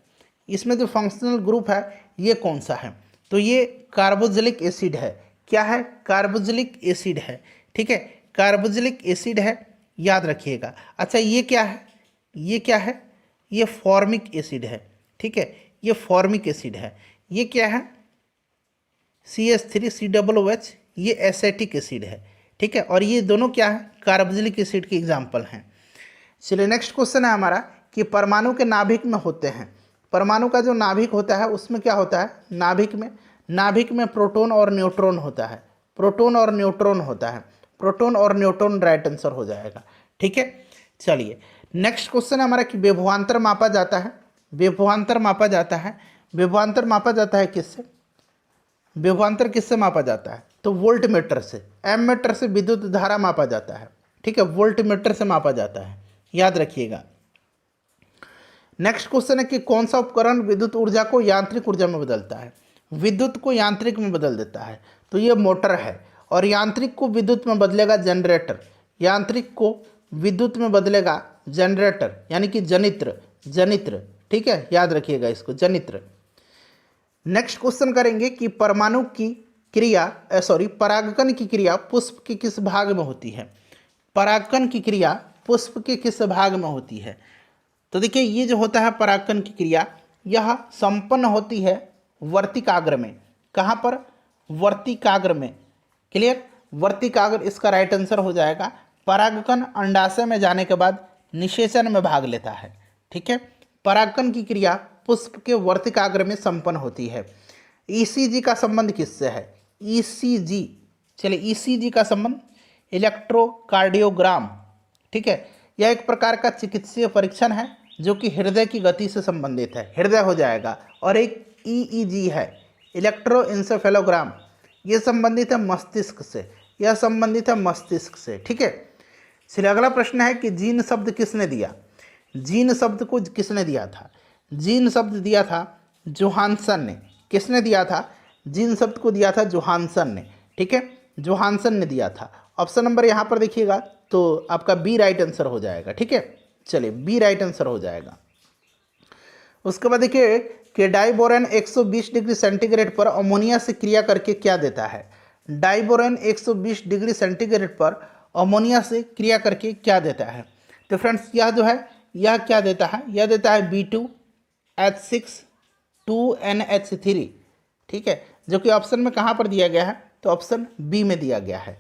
इसमें जो फंक्शनल ग्रुप है ये कौन सा है? तो ये कार्बोक्सिलिक एसिड है। क्या है? कार्बोक्सिलिक एसिड है, ठीक है। कार्बोक्सिलिक एसिड है, याद रखिएगा। अच्छा, ये क्या है? ये क्या है? ये फॉर्मिक एसिड है, ठीक है। ये फॉर्मिक एसिड है। ये क्या है? CH3COOH, ये एसिटिक एसिड है, ठीक है। और ये दोनों क्या है? कार्बोक्सिलिक एसिड के एग्जाम्पल हैं। चलिए नेक्स्ट क्वेश्चन है हमारा कि परमाणु के नाभिक में होते हैं। परमाणु का जो नाभिक होता है उसमें क्या होता है? नाभिक में प्रोटॉन और न्यूट्रॉन होता है। प्रोटॉन और न्यूट्रॉन होता है। प्रोटॉन और न्यूट्रॉन राइट आंसर हो जाएगा, ठीक है। चलिए नेक्स्ट क्वेश्चन है हमारा कि विभवांतर मापा जाता है। विभवांतर मापा जाता है। विभवांतर मापा जाता है किससे? विभवांतर किससे मापा जाता है? तो वोल्ट मीटर से। एमीटर से विद्युत धारा मापा जाता है, ठीक है। वोल्ट मीटर से मापा जाता है, याद रखिएगा। नेक्स्ट क्वेश्चन है कि कौन सा उपकरण विद्युत ऊर्जा को यांत्रिक ऊर्जा में बदलता है? विद्युत को यांत्रिक में बदल देता है, तो ये मोटर है। और यांत्रिक को विद्युत में बदलेगा जनरेटर। यांत्रिक को विद्युत में बदलेगा जनरेटर, यानी कि जनित्र, ठीक है, याद रखिएगा इसको, जनित्र। नेक्स्ट क्वेश्चन करेंगे कि परमाणु की क्रिया परागकण की क्रिया पुष्प के किस भाग में होती है? परागकण की क्रिया पुष्प के किस भाग में होती है? तो देखिए, ये जो होता है परागकण की क्रिया, यह संपन्न होती है वर्तिकाग्र में। कहाँ पर? वर्तिकाग्र में, क्लियर। वर्तिकाग्र इसका राइट आंसर हो जाएगा। परागकण अंडाशय में जाने के बाद निषेचन में भाग लेता है, ठीक है। परागकण की क्रिया पुष्प के वर्तिकाग्र में संपन्न होती है। ECG का संबंध किससे है? ECG, चलिए ECG का संबंध इलेक्ट्रोकार्डियोग्राम, ठीक है। यह एक प्रकार का चिकित्सीय परीक्षण है जो कि हृदय की गति से संबंधित है, हृदय हो जाएगा। और एक EEG है, इलेक्ट्रोइंसेफेलोग्राम, ये संबंधित है मस्तिष्क से। यह संबंधित है मस्तिष्क से, ठीक है। चलिए अगला प्रश्न है कि जीन शब्द किसने दिया? जीन शब्द को किसने दिया था? जीन शब्द दिया था जोहानसन ने। किसने दिया था? जीन शब्द को दिया था जोहानसन ने, ठीक है। जोहानसन ने दिया था। ऑप्शन नंबर यहाँ पर देखिएगा तो आपका बी राइट आंसर हो जाएगा, ठीक है। चलिए बी राइट आंसर हो जाएगा। उसके बाद देखिए कि डाइबोरेन 120 डिग्री सेंटीग्रेड पर अमोनिया से क्रिया करके क्या देता है? डाइबोरेन 120 डिग्री सेंटीग्रेड पर अमोनिया से क्रिया करके क्या देता है? तो फ्रेंड्स यह जो है यह क्या देता है? यह देता है B2H6 2NH3, ठीक है, जो कि ऑप्शन में कहाँ पर दिया गया है? तो ऑप्शन बी में दिया गया है।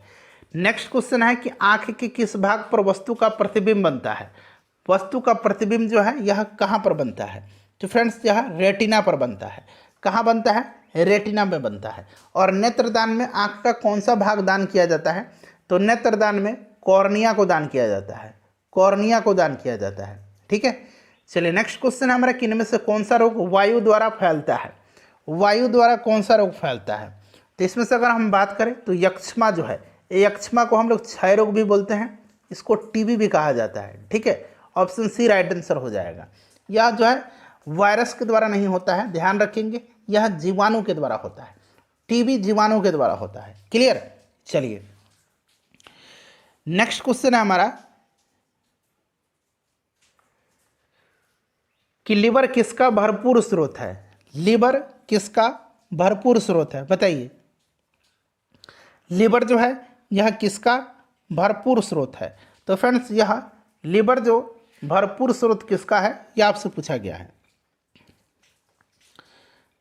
नेक्स्ट क्वेश्चन है कि आँख के किस भाग पर वस्तु का प्रतिबिंब बनता है? वस्तु का प्रतिबिंब जो है यह कहाँ पर बनता है? तो फ्रेंड्स यह रेटिना पर बनता है। कहाँ बनता है? रेटिना में बनता है। और नेत्रदान में आँख का कौन सा भाग दान किया जाता है? तो नेत्रदान में कॉर्निया को दान किया जाता है। कॉर्निया को दान किया जाता है, ठीक है। चलिए नेक्स्ट क्वेश्चन है हमारा कि इनमें से कौन सा रोग वायु द्वारा फैलता है? वायु द्वारा कौन सा रोग फैलता है? तो इसमें से अगर हम बात करें तो यक्ष्मा जो है, यक्ष्मा को हम लोग क्षय रोग भी बोलते हैं, इसको टीबी भी कहा जाता है, ठीक है। ऑप्शन सी राइट आंसर हो जाएगा। यह जो है वायरस के द्वारा नहीं होता है, ध्यान रखेंगे, यह जीवाणु के द्वारा होता है। टीबी जीवाणु के द्वारा होता है, क्लियर। चलिए नेक्स्ट क्वेश्चन है हमारा कि लिवर किसका भरपूर स्रोत है? लिवर किसका भरपूर स्रोत है, बताइए। लीवर जो है यह किसका भरपूर स्रोत है? तो फ्रेंड्स यह लीवर जो भरपूर स्रोत किसका है, यह आपसे पूछा गया है।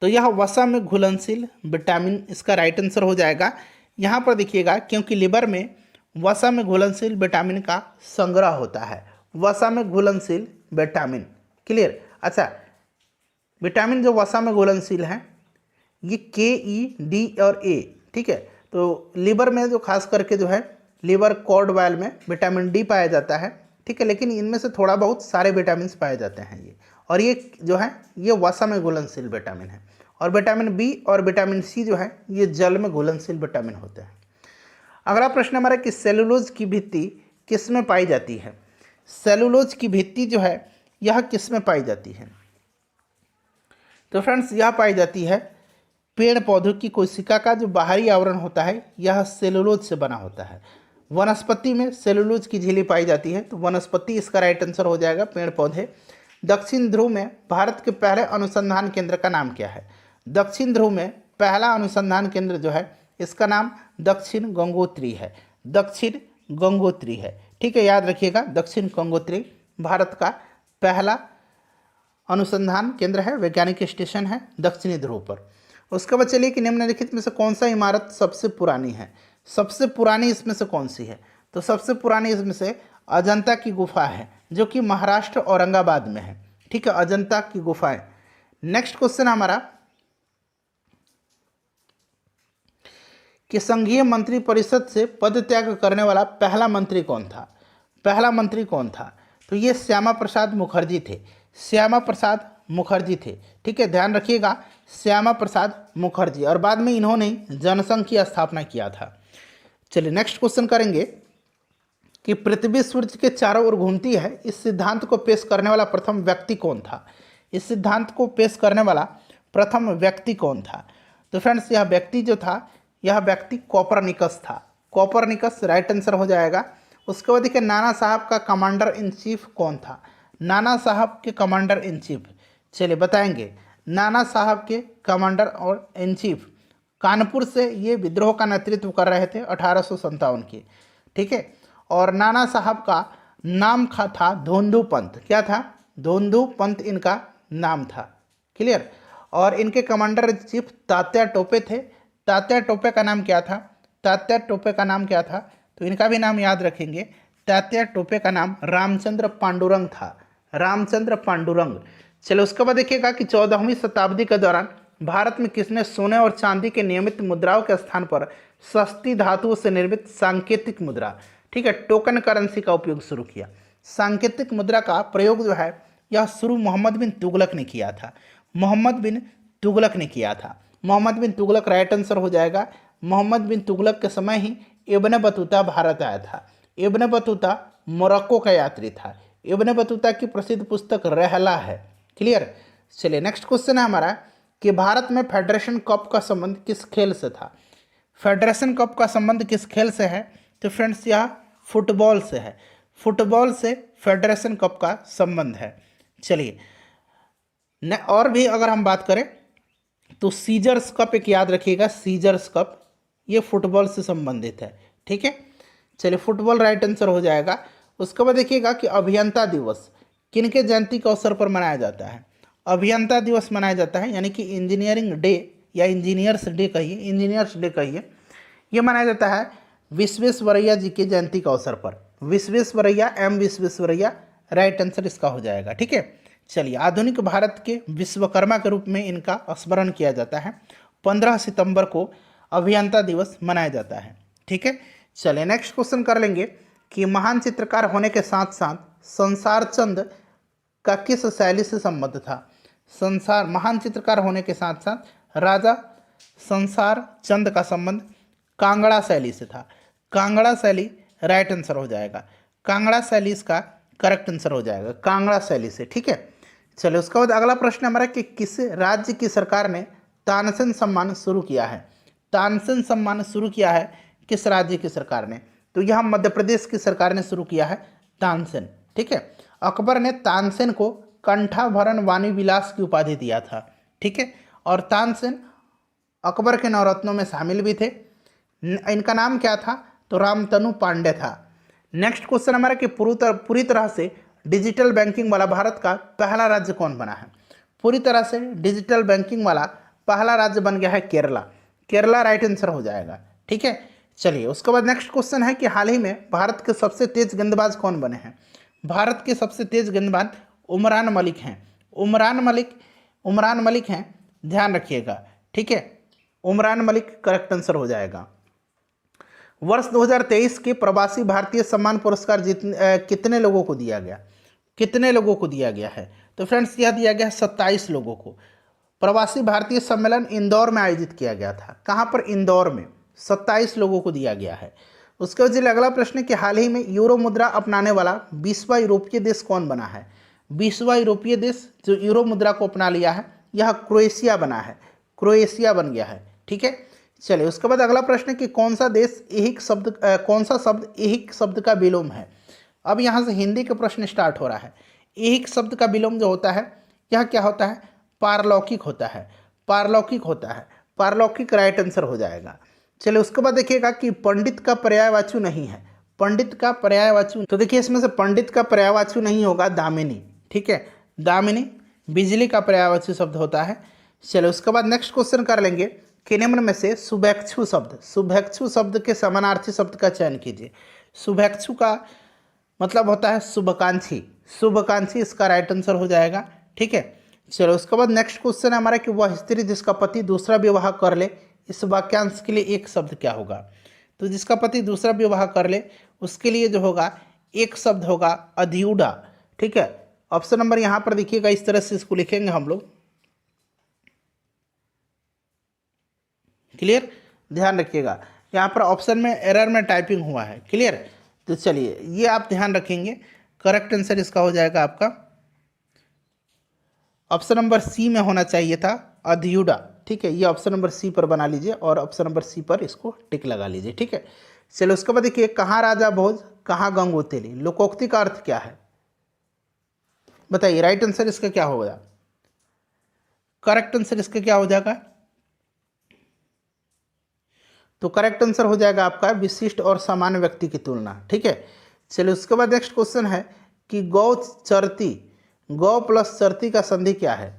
तो यह वसा में घुलनशील विटामिन इसका राइट आंसर हो जाएगा। यहाँ पर देखिएगा, क्योंकि लीवर में वसा में घुलनशील विटामिन का संग्रह होता है, वसा में घुलनशील विटामिन। क्लियर? अच्छा, विटामिन जो वसा में घुलनशील है ये के, ई, डी और ए, ठीक है। तो लीवर में जो खास करके जो है लीवर कॉर्ड वायल में विटामिन डी पाया जाता है, ठीक है, लेकिन इनमें से थोड़ा बहुत सारे विटामिन पाए जाते हैं ये, और ये जो है ये वसा में घुलनशील विटामिन है। और विटामिन बी और विटामिन सी जो है ये जल में घुलनशील विटामिन होते हैं। अगला प्रश्न हमारा कि सेलुलोज की भित्ति किस में पाई जाती है? सेलुलोज की भित्ति जो है यह किस में पाई जाती है? तो फ्रेंड्स यह पाई जाती है पेड़ पौधों की कोशिका का जो बाहरी आवरण होता है यह सेलुलोज से बना होता है। वनस्पति में सेलुलोज की झिल्ली पाई जाती है, तो वनस्पति इसका राइट आंसर हो जाएगा, पेड़ पौधे। दक्षिण ध्रुव में भारत के पहले अनुसंधान केंद्र का नाम क्या है? दक्षिण ध्रुव में पहला अनुसंधान केंद्र जो है इसका नाम दक्षिण गंगोत्री है, दक्षिण गंगोत्री है, ठीक है, याद रखिएगा। दक्षिण गंगोत्री भारत का पहला अनुसंधान केंद्र है, वैज्ञानिक स्टेशन है दक्षिणी ध्रुव पर। उसके बाद चलिए कि निम्नलिखित में से कौन सा इमारत सबसे पुरानी है? सबसे पुरानी इसमें से कौन सी है? तो सबसे पुरानी इसमें से अजंता की गुफा है, जो कि महाराष्ट्र औरंगाबाद में है, ठीक है, अजंता की गुफाएं। नेक्स्ट क्वेश्चन हमारा कि संघीय मंत्री परिषद से पद त्याग करने वाला पहला मंत्री कौन था? पहला मंत्री कौन था? तो ये श्यामा प्रसाद मुखर्जी थे, श्यामा प्रसाद मुखर्जी थे, ठीक है, ध्यान रखिएगा, श्यामा प्रसाद मुखर्जी। और बाद में इन्होंने जनसंघ की स्थापना किया था। चलिए नेक्स्ट क्वेश्चन करेंगे कि पृथ्वी सूर्य के चारों ओर घूमती है, इस सिद्धांत को पेश करने वाला प्रथम व्यक्ति कौन था? इस सिद्धांत को पेश करने वाला प्रथम व्यक्ति कौन था? तो फ्रेंड्स यह व्यक्ति जो था यह व्यक्ति कोपरनिकस था, कोपरनिकस राइट आंसर हो जाएगा। उसके बाद देखिए नाना साहब का कमांडर इन चीफ कौन था? नाना साहब के कमांडर इन चीफ, चलिए बताएंगे। नाना साहब के कमांडर और इन चीफ कानपुर से ये विद्रोह का नेतृत्व कर रहे थे 1857 के, ठीक है। और नाना साहब का नाम था धोंधू पंत, क्या था? धोंधू पंत इनका नाम था, क्लियर। और इनके commander in chief Tatya Tope थे, तात्या टोपे का नाम क्या था? तात्या टोपे का नाम क्या था? तो इनका भी नाम याद रखेंगे, तात्या टोपे का नाम रामचंद्र पांडुरंग था, रामचंद्र पांडुरंग। चलो उसके बाद देखिएगा कि 14वीं शताब्दी के दौरान भारत में किसने सोने और चांदी के नियमित मुद्राओं के स्थान पर सस्ती धातुओं से निर्मित सांकेतिक मुद्रा, ठीक है, टोकन करेंसी का उपयोग शुरू किया? सांकेतिक मुद्रा का प्रयोग जो है यह शुरू मोहम्मद बिन तुगलक ने किया था, मोहम्मद बिन तुगलक ने किया था। मोहम्मद बिन तुगलक राइट आंसर हो जाएगा। मोहम्मद बिन तुगलक के समय ही इब्न बतूता भारत आया था। इब्न बतूता मोरक्को का यात्री था। इब्न बतूता की प्रसिद्ध पुस्तक रहला है, क्लियर। चलिए नेक्स्ट क्वेश्चन है हमारा कि भारत में फेडरेशन कप का संबंध किस खेल से था? फेडरेशन कप का संबंध किस खेल से है? तो फ्रेंड्स यह फुटबॉल से है, फुटबॉल से फेडरेशन कप का संबंध है। चलिए और भी अगर हम बात करें तो सीजर्स कप एक याद रखिएगा, सीजर्स कप ये फुटबॉल से संबंधित है, ठीक है। चलिए फुटबॉल राइट आंसर हो जाएगा। उसके बाद देखिएगा कि अभियंता दिवस किनके जयंती के अवसर पर मनाया जाता है? अभियंता दिवस मनाया जाता है, यानी कि इंजीनियरिंग डे या इंजीनियर्स डे कहिए, इंजीनियर्स डे कहिए, ये मनाया जाता है विश्वेश्वरैया जी की जयंती के अवसर पर। Visvesvaraya, M Visvesvaraya right answer इसका हो जाएगा, ठीक है। चलिए आधुनिक भारत के विश्वकर्मा के रूप में इनका स्मरण किया जाता है। 15 सितंबर को अभियंता दिवस मनाया जाता है, ठीक है। चलिए नेक्स्ट क्वेश्चन कर लेंगे कि महान चित्रकार होने के साथ साथ संसार चंद का किस शैली से संबंध था? संसार महान चित्रकार होने के साथ साथ राजा संसार चंद का संबंध कांगड़ा शैली से था। कांगड़ा शैली राइट आंसर हो जाएगा, कांगड़ा शैली इसका करेक्ट आंसर हो जाएगा, कांगड़ा शैली से, ठीक है। चलिए उसके बाद अगला प्रश्न हमारा कि किस राज्य की सरकार ने तानसेन सम्मान शुरू किया है? तानसेन सम्मान शुरू किया है किस राज्य की सरकार ने? तो यह मध्य प्रदेश की सरकार ने शुरू किया है तानसेन, ठीक है। अकबर ने तानसेन को कंठाभरण वाणी विलास की उपाधि दिया था, ठीक है। और तानसेन अकबर के नवरत्नों में शामिल भी थे। इनका नाम क्या था? तो रामतनु पांडे था। नेक्स्ट क्वेश्चन हमारा कि पूरी तरह से डिजिटल बैंकिंग वाला भारत का पहला राज्य कौन बना है? पूरी तरह से डिजिटल बैंकिंग वाला पहला राज्य बन गया है केरला। केरला राइट आंसर हो जाएगा। ठीक है, चलिए उसके बाद नेक्स्ट क्वेश्चन है कि हाल ही में भारत के सबसे तेज गेंदबाज कौन बने हैं? भारत के सबसे तेज गेंदबाज उमरान मलिक हैं। उमरान मलिक हैं, ध्यान रखिएगा। ठीक है, उमरान मलिक करेक्ट आंसर हो जाएगा। वर्ष 2023 के प्रवासी भारतीय सम्मान पुरस्कार कितने लोगों को दिया गया? कितने लोगों को दिया गया है? तो फ्रेंड्स यह दिया गया है 27 लोगों को। प्रवासी भारतीय सम्मेलन इंदौर में आयोजित किया गया था। कहाँ पर? इंदौर में। 27 लोगों को दिया गया है। उसके बाद अगला प्रश्न है कि हाल ही में यूरो मुद्रा अपनाने वाला 20वां यूरोपीय देश कौन बना है? 20वां यूरोपीय देश जो यूरो मुद्रा को अपना लिया है यह क्रोएशिया बना है। क्रोएशिया बन गया है। ठीक है, चलिए उसके बाद अगला प्रश्न है कि कौन सा शब्द ऐहिक शब्द का विलोम है? अब यहाँ से हिंदी का प्रश्न स्टार्ट हो रहा है। ऐहिक शब्द का विलोम जो होता है यह क्या होता है? पारलौकिक होता है। पारलौकिक राइट आंसर हो जाएगा। चलिए उसके बाद देखिएगा कि पंडित का पर्यायवाची नहीं है। पंडित का पर्यायवाची, तो देखिए इसमें से पंडित का पर्यायवाची नहीं होगा दामिनी। ठीक है, दामिनी बिजली का पर्यायवाची शब्द होता है। चलिए उसके बाद नेक्स्ट क्वेश्चन कर लेंगे कि निम्न में से शुभेच्छु शब्द के समानार्थी शब्द का चयन कीजिए। शुभेच्छु का मतलब होता है शुभकांक्षी इसका राइट आंसर हो जाएगा। ठीक है, चलो उसके बाद नेक्स्ट क्वेश्चन है हमारा कि वह स्त्री जिसका पति दूसरा विवाह कर ले, इस वाक्यांश के लिए एक शब्द क्या होगा? तो जिसका पति दूसरा विवाह कर ले उसके लिए जो होगा एक शब्द होगा अध्युडा। ठीक है, ऑप्शन नंबर यहाँ पर देखिएगा, इस तरह से इसको लिखेंगे हम लोग। क्लियर, ध्यान रखिएगा, यहाँ पर ऑप्शन में एरर में टाइपिंग हुआ है। क्लियर, तो चलिए ये आप ध्यान रखेंगे। करेक्ट आंसर इसका हो जाएगा आपका ऑप्शन नंबर सी में होना चाहिए था, अध्युडा। ठीक है, ये ऑप्शन नंबर सी पर बना लीजिए और ऑप्शन नंबर सी पर इसको टिक लगा लीजिए। ठीक है, चलो उसके बाद देखिए कहाँ राजा भोज कहाँ गंगोत्री, लोकोक्ति का अर्थ क्या है? बताइए, राइट आंसर इसका क्या होगा? करेक्ट आंसर इसका क्या हो जाएगा? तो करेक्ट आंसर हो जाएगा आपका विशिष्ट और सामान्य व्यक्ति की तुलना। ठीक है, चलिए उसके बाद नेक्स्ट क्वेश्चन है कि गौ प्लस चरती का संधि क्या है?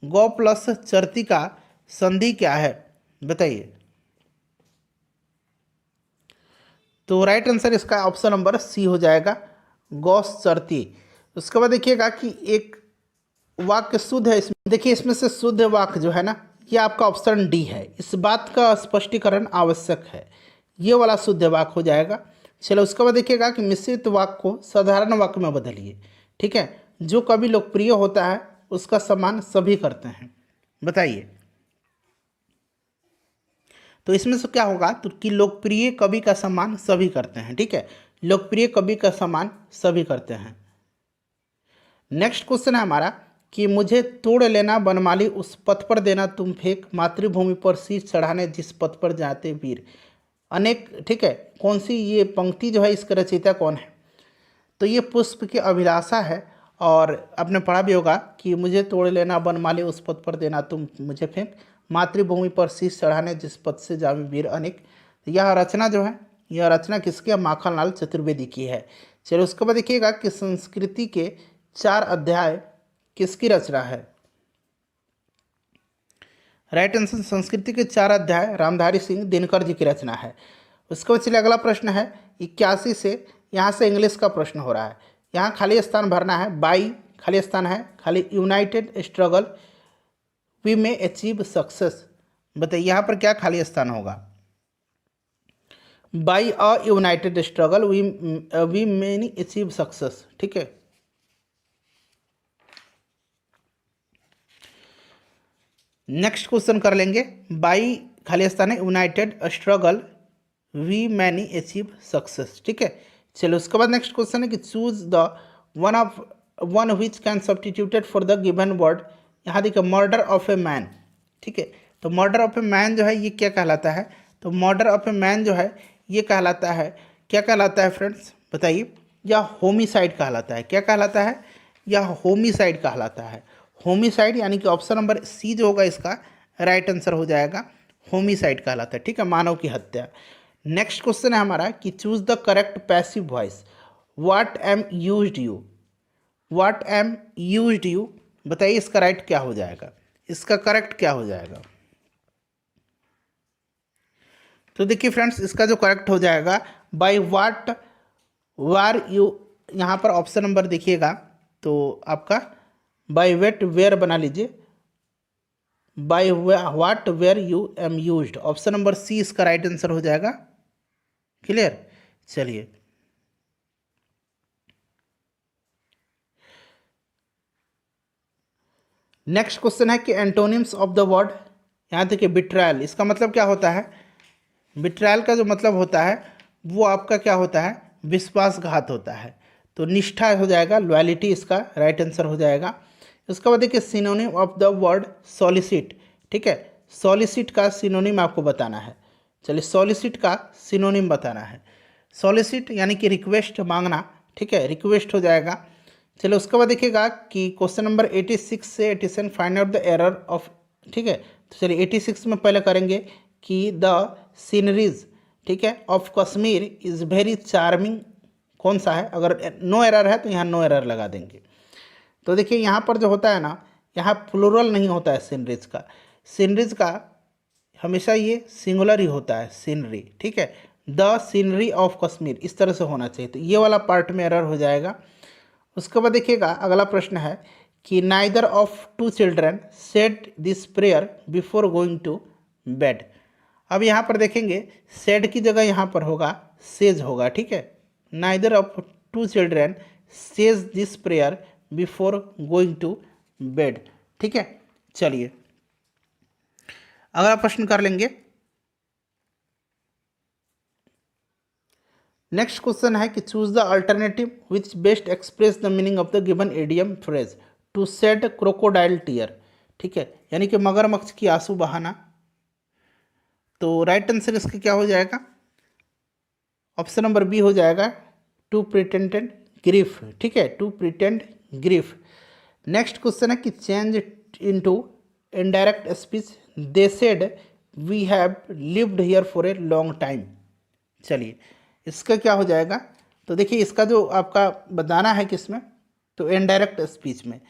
गौ प्लस चरती का संधि क्या है, बताइए। तो राइट आंसर इसका ऑप्शन नंबर सी हो जाएगा, गौस चरती। उसके बाद देखिएगा कि एक वाक्य शुद्ध है, इसमें देखिए इसमें से शुद्ध वाक्य जो है ना ये आपका ऑप्शन डी है। इस बात का स्पष्टीकरण आवश्यक है, ये वाला शुद्ध वाक्य हो जाएगा। चलो उसके बाद देखिएगा कि मिश्रित वाक्य को साधारण वाक्य में बदलिए। ठीक है, जो कभी लोकप्रिय होता है उसका सम्मान सभी करते हैं, बताइए। तो इसमें से क्या होगा? तो कि लोकप्रिय कवि का सम्मान सभी करते हैं। ठीक है, लोकप्रिय कवि का सम्मान सभी करते हैं। नेक्स्ट क्वेश्चन है हमारा कि मुझे तोड़ लेना बनमाली उस पथ पर देना तुम फेंक, मातृभूमि पर शीश चढ़ाने जिस पथ पर जाते वीर अनेक। ठीक है, कौन सी ये पंक्ति जो है इसका रचयिता कौन है? तो ये पुष्प की अभिलाषा है और आपने पढ़ा भी होगा कि मुझे तोड़ लेना बनमाली उस पथ पर देना तुम मुझे फेंक, मातृभूमि पर शीश चढ़ाने जिस पथ से जावे वीर अनेक। यह रचना जो है यह रचना किसकी? माखनलाल चतुर्वेदी की है। चलिए उसके बाद देखिएगा कि संस्कृति के 4 अध्याय किसकी रचना है? राइट आंसर संस्कृति के 4 अध्याय रामधारी सिंह दिनकर जी की रचना है। उसके बाद चलिए अगला प्रश्न है 81 से, यहाँ से इंग्लिश का प्रश्न हो रहा है। यहाँ खाली स्थान भरना है, बाई खाली स्थान है, खाली united struggle we may achieve success. बताइए यहाँ पर क्या खाली स्थान होगा? By a united struggle we may achieve success. ठीक है, नेक्स्ट क्वेश्चन कर लेंगे, बाई खाली स्थान है united struggle we many achieve success. ठीक है, चलो उसके बाद नेक्स्ट क्वेश्चन है कि choose the one which can substituted for the given word. यहाँ देखिए मर्डर ऑफ ए मैन। ठीक है, तो मर्डर ऑफ ए मैन जो है ये क्या कहलाता है? तो मर्डर ऑफ ए मैन जो है ये कहलाता है, क्या कहलाता है फ्रेंड्स बताइए? यह होमिसाइड कहलाता है। क्या कहलाता है? यह होमिसाइड कहलाता है। होमिसाइड यानी कि ऑप्शन नंबर सी जो होगा इसका राइट आंसर हो जाएगा, होमिसाइड कहलाता है। ठीक है, मानव की हत्या। नेक्स्ट क्वेश्चन है हमारा कि choose the correct passive voice. What am used you, what am used you, बताइए इसका राइट क्या हो जाएगा, इसका करेक्ट क्या हो जाएगा। तो देखिए फ्रेंड्स, इसका जो करेक्ट हो जाएगा बाय व्हाट वार यू, यहाँ पर ऑप्शन नंबर देखिएगा तो आपका बाय वेट वेयर बना लीजिए, by what were you amused, option number C इसका राइट आंसर हो जाएगा। क्लियर, चलिए नेक्स्ट क्वेश्चन है कि एंटोनिम्स ऑफ द वर्ड, यहाँ देखिए बिट्रायल, इसका मतलब क्या होता है। बिट्रायल का जो मतलब होता है वो आपका क्या होता है, विश्वासघात होता है। तो निष्ठा हो जाएगा, लॉयलिटी इसका राइट आंसर हो जाएगा। उसके बाद देखिए synonym of the word solicit, ठीक है, सॉलिसिट का सिनोनिम आपको बताना है। चलिए सॉलिसिट का सिनोनिम बताना है। सॉलिसिट यानी कि रिक्वेस्ट मांगना, ठीक है, रिक्वेस्ट हो जाएगा। चलो उसके बाद देखिएगा कि क्वेश्चन नंबर 86 से 87 find out the error of, ठीक है। तो चलिए 86 में पहले करेंगे कि द सीनरीज, ठीक है, of Kashmir is very charming, कौन सा है, अगर नो एरर है तो यहाँ नो एरर लगा देंगे। तो देखिए यहाँ पर जो होता है ना, यहाँ प्लूरल नहीं होता है सीनरीज का, सीनरीज का हमेशा ये सिंगुलर ही होता है, सीनरी, ठीक है, द सीनरी ऑफ कश्मीर इस तरह से होना चाहिए। तो ये वाला पार्ट में एरर हो जाएगा। उसके बाद देखिएगा अगला प्रश्न है कि neither of two children said this prayer before going to bed. अब यहाँ पर देखेंगे सेड की जगह यहाँ पर होगा सेज होगा, ठीक है, neither of two children says this prayer before going to bed, ठीक है। चलिए अगला प्रश्न कर लेंगे। नेक्स्ट क्वेश्चन है कि choose the alternative which best express the meaning of the given idiom phrase to shed crocodile tear, ठीक है, यानी कि मगरमच्छ की आंसू बहाना। तो राइट आंसर इसका क्या हो जाएगा, ऑप्शन नंबर बी हो जाएगा, टू प्रिटेंडेड ग्रीफ, ठीक है, to pretend grief. Next question है कि change into indirect speech, they said we have lived here for a long time. चलिए इसका क्या हो जाएगा, तो देखिए इसका जो आपका बताना है किसमें, तो इनडायरेक्ट स्पीच में।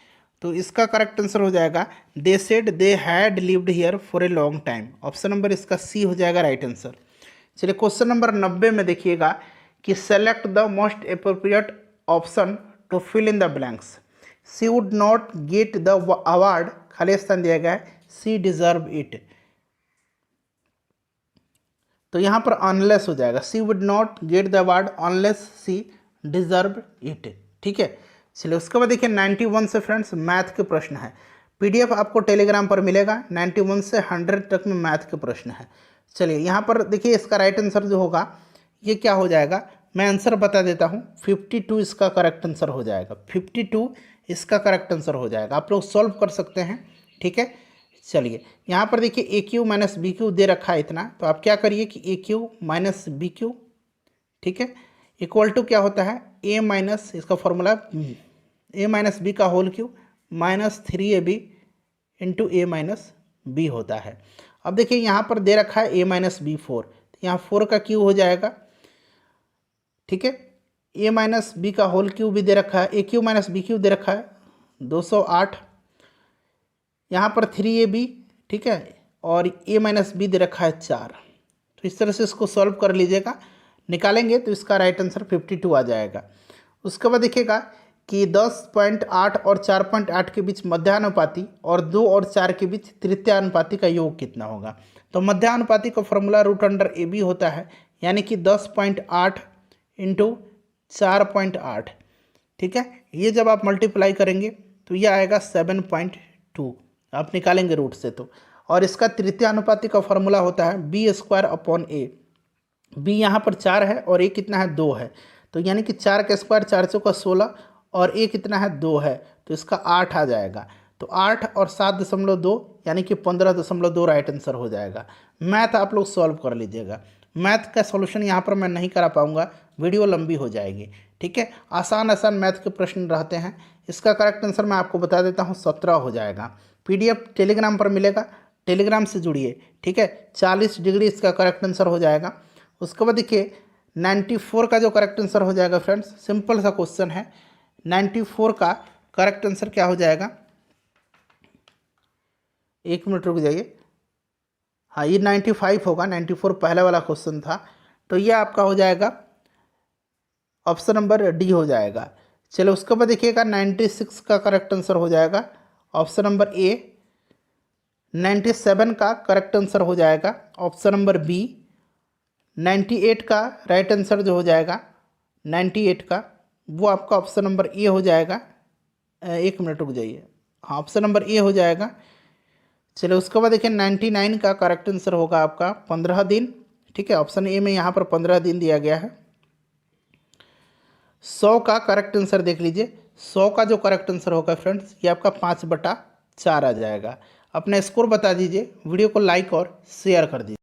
तो इसका करेक्ट आंसर हो जाएगा they said they had lived here for a long time, option number इसका सी हो जाएगा राइट आंसर। चलिए क्वेश्चन नंबर 90 में देखिएगा कि select the most appropriate option to fill in the blanks. She would not get the award, खाली स्थान दिया गया है, सी डिजर्व इट। तो यहाँ पर अनलेस हो जाएगा, she would not get the award unless she deserve it, ठीक है। चलिए उसके बाद देखिए 91 से फ्रेंड्स मैथ के प्रश्न है, पीडीएफ आपको टेलीग्राम पर मिलेगा। 91 से 100 तक में मैथ के प्रश्न है। चलिए यहाँ पर देखिए इसका राइट आंसर जो होगा ये क्या हो जाएगा, मैं आंसर बता देता हूँ, 52 इसका करेक्ट आंसर हो जाएगा, 52 इसका करेक्ट आंसर हो जाएगा। आप लोग सॉल्व कर सकते हैं, ठीक है। चलिए यहाँ पर देखिए a cube minus b cube दे रखा है इतना, तो आप क्या करिए कि a cube minus b cube, ठीक है, इक्वल टू क्या होता है ए माइनस, इसका फॉर्मूला ए माइनस बी का whole cube minus 3ab into a minus b होता है। अब देखिए यहाँ पर दे रखा है ए माइनस बी 4, तो यहाँ 4 का क्यू हो जाएगा, ठीक है, ए माइनस बी का होल क्यू भी दे रखा है, ए क्यू माइनस बी क्यू दे रखा है 208, यहाँ पर 3ab, ठीक है, और ए माइनस बी दे रखा है 4। तो इस तरह से इसको सॉल्व कर लीजिएगा, निकालेंगे तो इसका राइट आंसर 52 आ जाएगा। उसके बाद देखिएगा कि 10.8 और 4.8 के बीच मध्यानुपाती और 2 और 4 के बीच तृतीयानुपाती का योग कितना होगा। तो मध्यानुपाती का formula root under A B होता है, यानी कि 10.8 इंटू 4.8, ठीक है, ये जब आप मल्टीप्लाई करेंगे तो ये आएगा 7.2, आप निकालेंगे रूट से तो। और इसका तृतीयानुपाती का फॉर्मूला होता है बी स्क्वायर अपॉन ए, बी यहाँ पर 4 है और ए कितना है 2 है, तो यानी कि 4 का स्क्वायर 4 चौका 16 और ए कितना है 2 है, तो इसका 8 आ जाएगा। तो 8 और 7.2 यानी कि 15.2 राइट आंसर हो जाएगा। मैथ आप लोग सॉल्व कर लीजिएगा, मैथ का सॉल्यूशन यहाँ पर मैं नहीं करा पाऊँगा, वीडियो लंबी हो जाएगी, ठीक है। आसान आसान मैथ के प्रश्न रहते हैं। इसका करेक्ट आंसर मैं आपको बता देता हूँ 17 हो जाएगा। पीडीएफ टेलीग्राम पर मिलेगा, टेलीग्राम से जुड़िए, ठीक है। 40 डिग्री इसका करेक्ट आंसर हो जाएगा। उसके बाद देखिए 94 का जो करेक्ट आंसर हो जाएगा फ्रेंड्स, सिंपल सा क्वेश्चन है, 94 का करेक्ट आंसर क्या हो जाएगा, 1 मिनट रुक जाइए, हाँ ये 95 होगा, 94 पहले वाला क्वेश्चन था, तो ये आपका हो जाएगा ऑप्शन नंबर डी हो जाएगा। चलो उसके बाद देखिएगा 96 का करेक्ट आंसर हो जाएगा ऑप्शन नंबर ए, 97 का करेक्ट आंसर हो जाएगा ऑप्शन नंबर बी, 98 का राइट आंसर जो हो जाएगा 98 का वो आपका ऑप्शन नंबर ए हो जाएगा। 1 मिनट रुक जाइए, हाँ ऑप्शन नंबर ए हो जाएगा। चलो उसके बाद देखिए 99 का करेक्ट आंसर होगा आपका 15 दिन, ठीक है, ऑप्शन ए में यहाँ पर 15 दिन दिया गया है। 100 का करेक्ट आंसर देख लीजिए, 100 का जो करेक्ट आंसर होगा फ्रेंड्स ये आपका 5/4 आ जाएगा। अपना स्कोर बता दीजिए, वीडियो को लाइक और शेयर कर दीजिए।